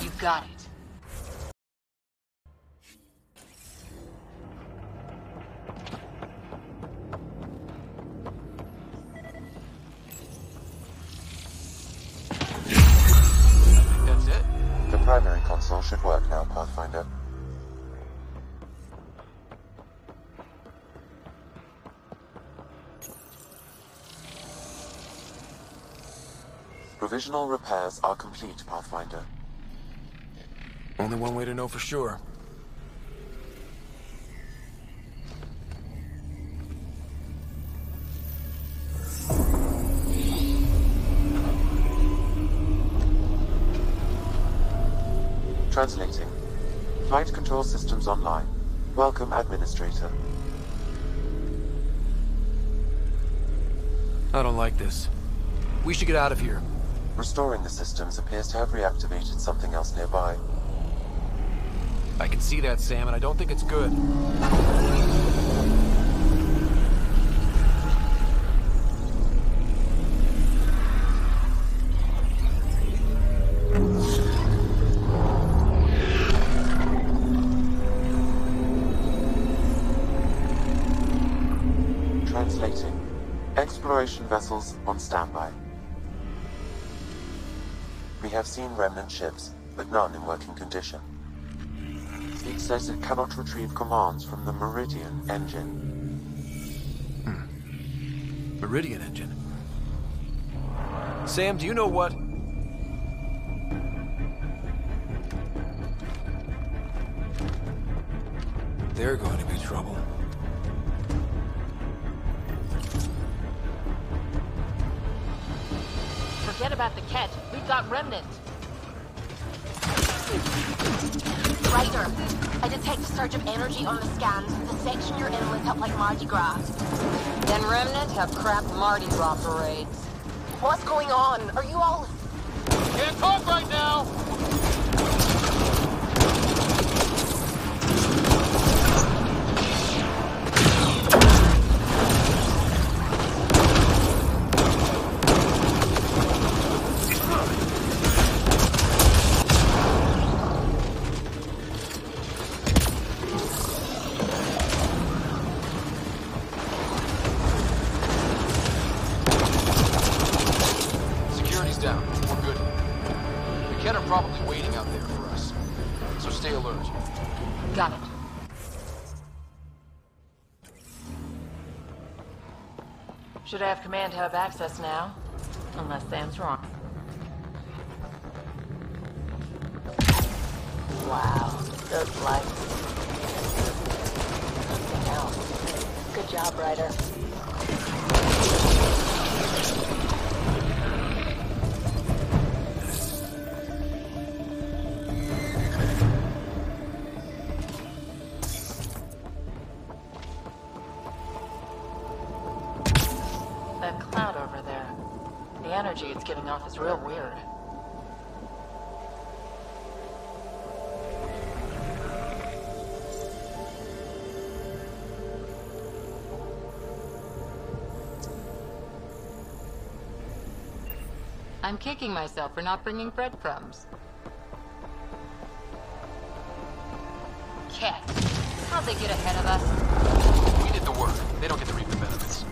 You got it. That's it? The primary console should work now, Pathfinder. Provisional repairs are complete, Pathfinder. Only one way to know for sure. Translating. Flight control systems online. Welcome, Administrator. I don't like this. We should get out of here. Restoring the systems appears to have reactivated something else nearby. I can see that, Sam, and I don't think it's good. Translating. Exploration vessels on standby. We have seen remnant ships, but none in working condition. It says it cannot retrieve commands from the Meridian engine. Meridian engine. Sam, do you know what? They're going to be trouble. Forget about the Ket. We've got remnants. Ryder, I detect a surge of energy on the scans. The section you're in lit up like Mardi Gras. Then Remnant have crap Mardi Gras parades. What's going on? Are you all... Can't talk right now! Got it. Should I have command have access now? Unless Sam's wrong. Wow, those lights. Something else. Good job, Ryder. That cloud over there. The energy it's giving off is real weird. I'm kicking myself for not bringing breadcrumbs. Ket, how'd they get ahead of us? We did the work. They don't get to reap the benefits.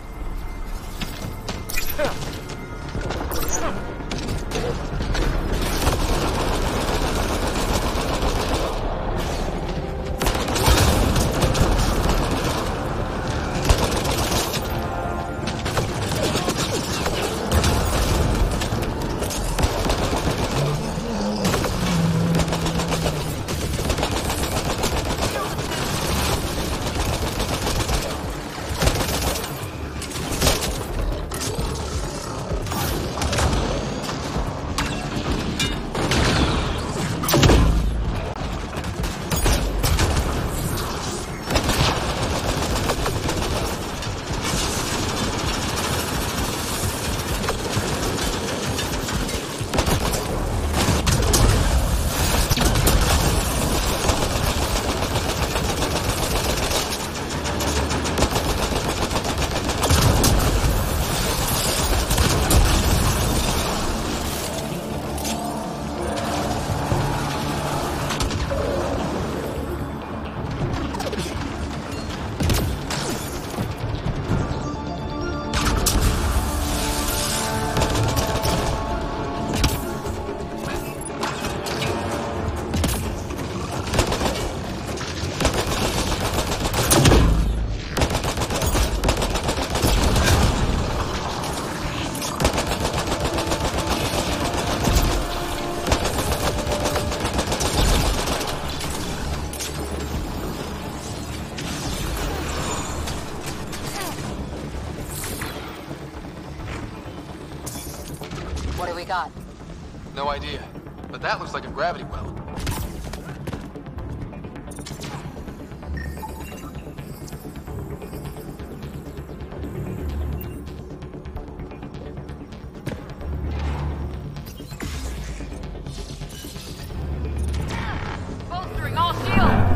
What do we got? No idea. But that looks like a gravity well. Bolstering all shields!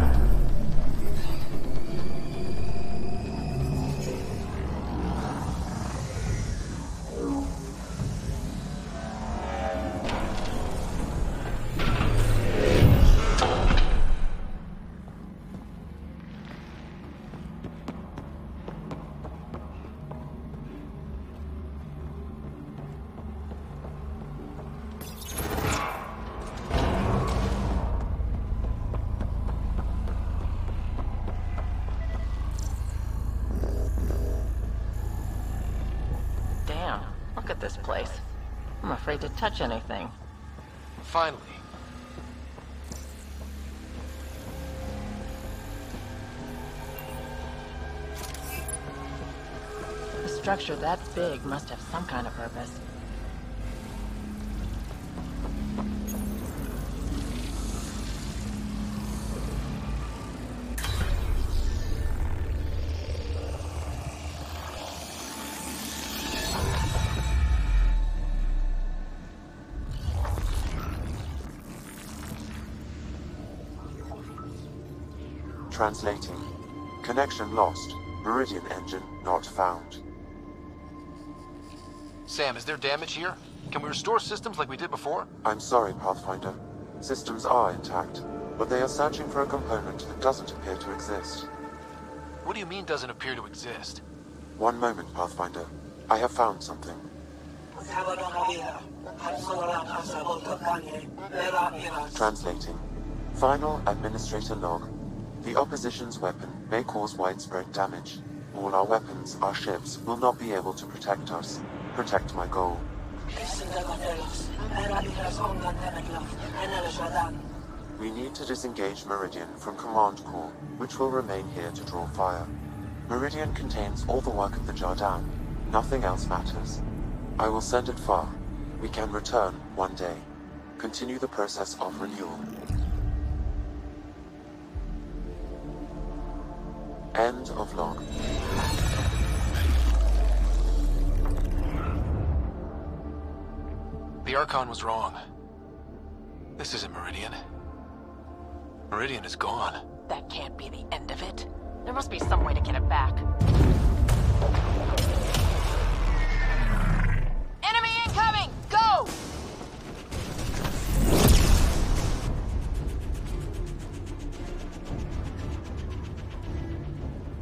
Damn, look at this place. I'm afraid to touch anything. Finally. A structure that big must have some kind of purpose. Translating. Connection lost. Meridian engine not found. Sam, is there damage here? Can we restore systems like we did before? I'm sorry, Pathfinder. Systems are intact, but they are searching for a component that doesn't appear to exist. What do you mean doesn't appear to exist? One moment, Pathfinder. I have found something. Translating. Final Administrator log. The opposition's weapon may cause widespread damage. All our weapons, our ships, will not be able to protect us. Protect my goal. We need to disengage Meridian from Command Core, which will remain here to draw fire. Meridian contains all the work of the Jardin. Nothing else matters. I will send it far. We can return one day. Continue the process of renewal. End of log. The Archon was wrong. This isn't Meridian. Meridian is gone. That can't be the end of it. There must be some way to get it back. Enemy incoming! Go!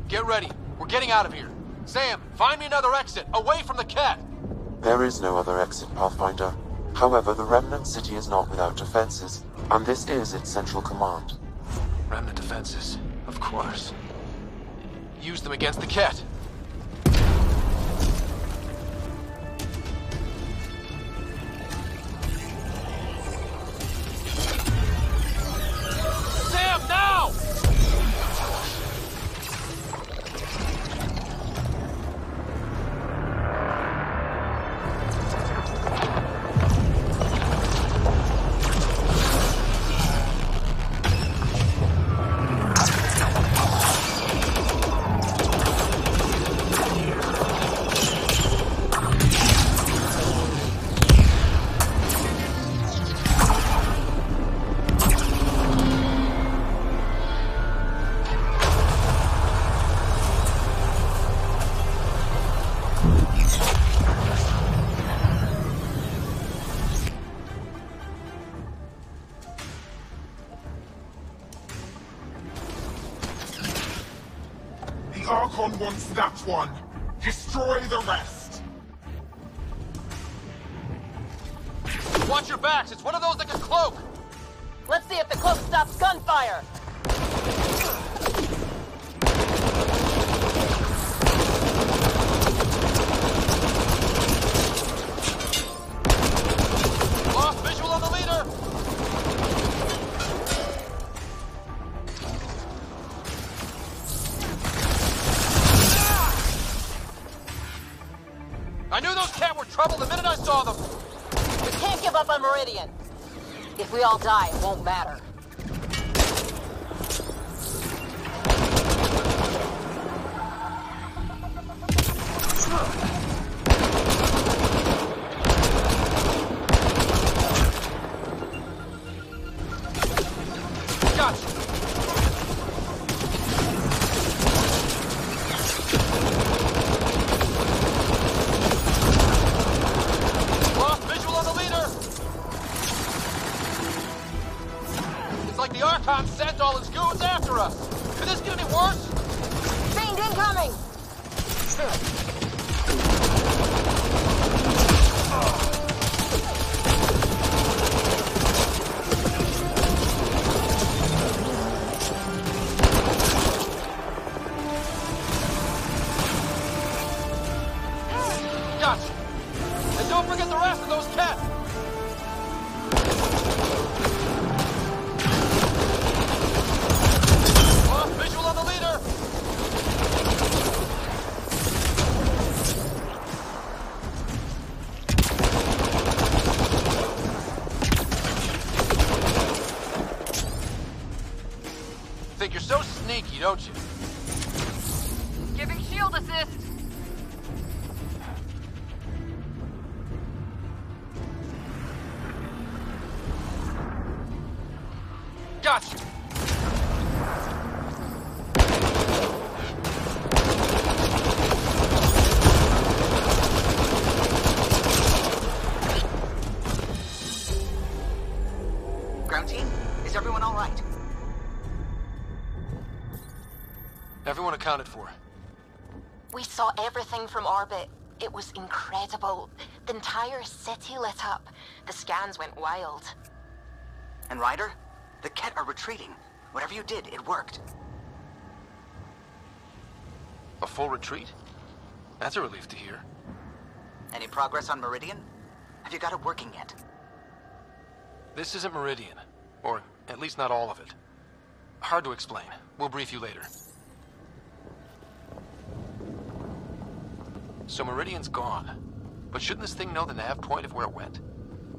Get ready. We're getting out of here. Sam, find me another exit, away from the cat! There is no other exit, Pathfinder. However, the Remnant City is not without defenses, and this is its central command. Remnant defenses, of course. Use them against the cat. Sam, now! The Archon wants that one. Destroy the rest. Watch your backs, it's one of those that can cloak! Let's see if the cloak stops gunfire! Lost visual on the leader! I knew those cat were trouble the minute I saw them! give up on Meridian. If we all die, it won't matter. Sent all his goons after us! Could this get any worse? Fiend incoming! Gotcha! And don't forget the rest of those cats! Visual on the leader! Think you're so sneaky, don't you? Giving shield assist! Gotcha! Ground team, is everyone all right? Everyone accounted for. We saw everything from orbit. It was incredible. The entire city lit up. The scans went wild. And Ryder, the Ket are retreating. Whatever you did, it worked. A full retreat? That's a relief to hear. Any progress on Meridian? Have you got it working yet? This isn't Meridian. Or at least not all of it. Hard to explain. We'll brief you later. So Meridian's gone. But shouldn't this thing know the nav point of where it went?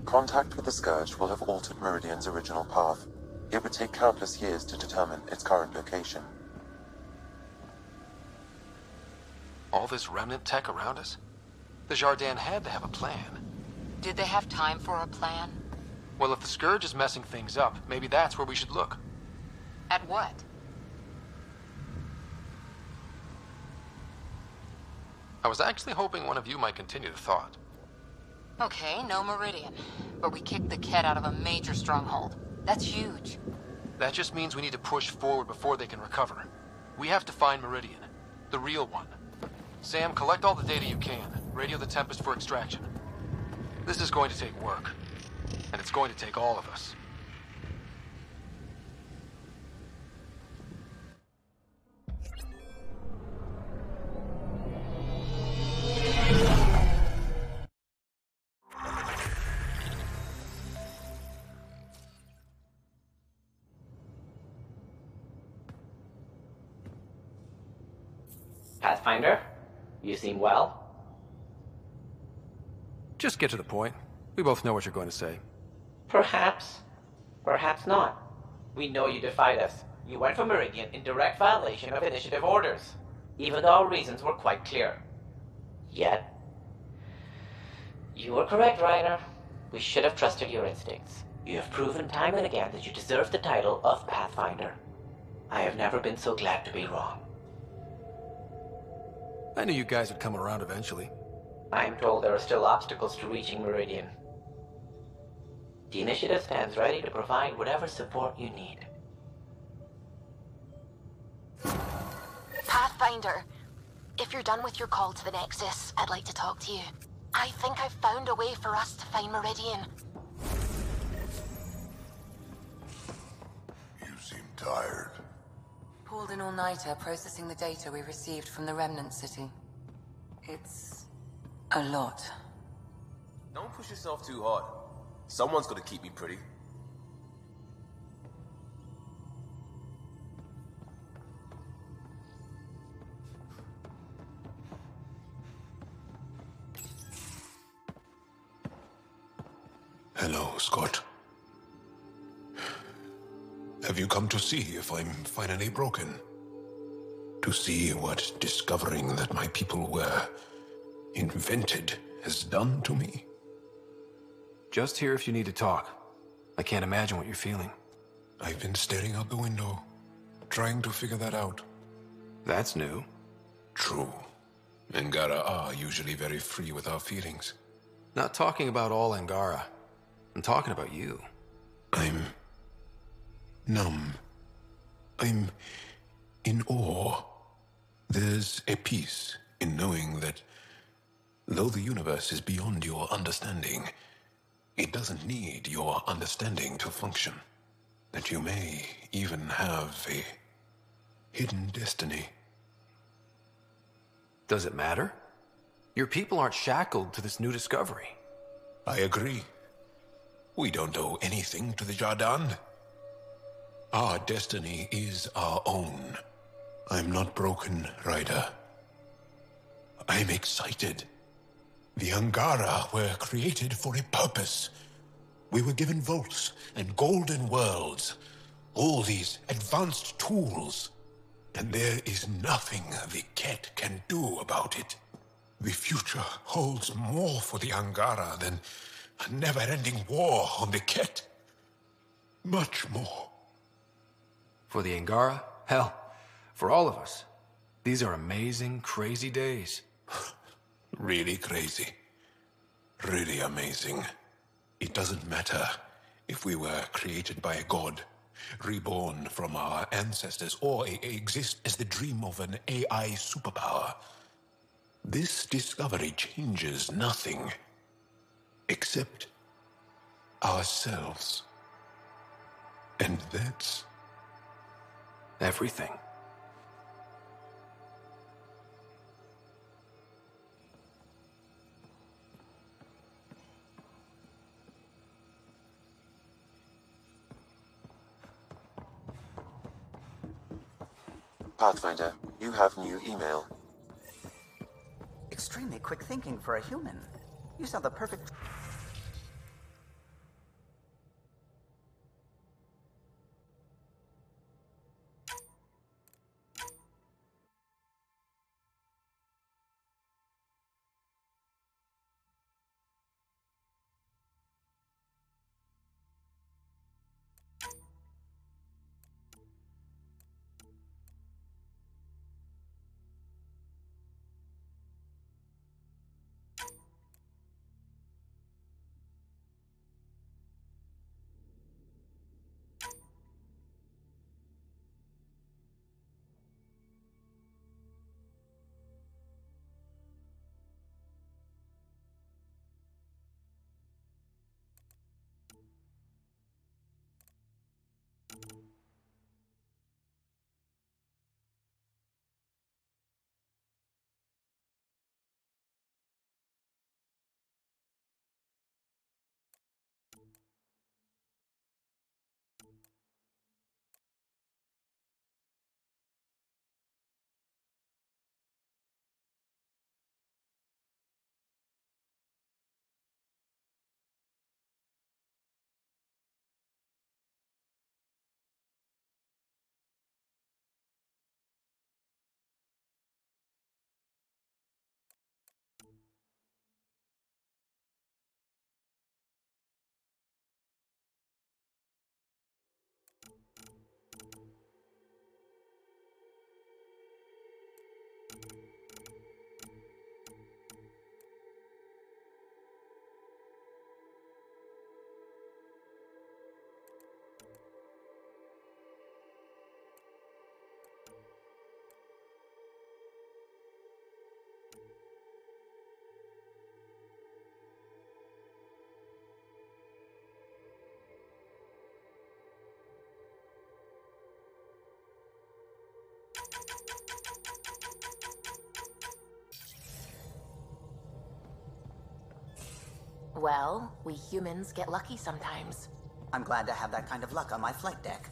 Contact with the Scourge will have altered Meridian's original path. It would take countless years to determine its current location. All this remnant tech around us? The Jardin had to have a plan. Did they have time for a plan? Well, if the Scourge is messing things up, maybe that's where we should look. At what? I was actually hoping one of you might continue the thought. Okay, no Meridian. But we kicked the Ket out of a major stronghold. That's huge. That just means we need to push forward before they can recover. We have to find Meridian. The real one. Sam, collect all the data you can. Radio the Tempest for extraction. This is going to take work. And it's going to take all of us. Pathfinder, you seem well. Just get to the point. We both know what you're going to say. Perhaps. Perhaps not. We know you defied us. You went for Meridian in direct violation of initiative orders, even though our reasons were quite clear. Yet, you were correct, Ryder. We should have trusted your instincts. You have proven time and again that you deserve the title of Pathfinder. I have never been so glad to be wrong. I knew you guys would come around eventually. I am told there are still obstacles to reaching Meridian. The initiative stands ready to provide whatever support you need. Pathfinder, if you're done with your call to the Nexus, I'd like to talk to you. I think I've found a way for us to find Meridian. You seem tired. Pulled an all-nighter processing the data we received from the Remnant City. It's a lot. Don't push yourself too hard. Someone's gonna keep me pretty. Hello, Scott. Have you come to see if I'm finally broken? To see what discovering that my people were invented has done to me? Just here if you need to talk. I can't imagine what you're feeling. I've been staring out the window, trying to figure that out. That's new. True. Angara are usually very free with our feelings. Not talking about all Angara. I'm talking about you. I'm numb. I'm in awe. There's a peace in knowing that though the universe is beyond your understanding, it doesn't need your understanding to function. That you may even have a hidden destiny. Does it matter? Your people aren't shackled to this new discovery. I agree. We don't owe anything to the Jardin. Our destiny is our own. I'm not broken, Ryder. I'm excited. The Angara were created for a purpose. We were given vaults and golden worlds. All these advanced tools. And there is nothing the Ket can do about it. The future holds more for the Angara than a never-ending war on the Ket. Much more. For the Angara? Hell, for all of us. These are amazing, crazy days. Really crazy. Really amazing. It doesn't matter if we were created by a god, reborn from our ancestors, or exist as the dream of an AI superpower. This discovery changes nothing except ourselves. And that's everything. Pathfinder, you have new email. Extremely quick thinking for a human. You sound the perfect... Well, we humans get lucky sometimes. I'm glad to have that kind of luck on my flight deck.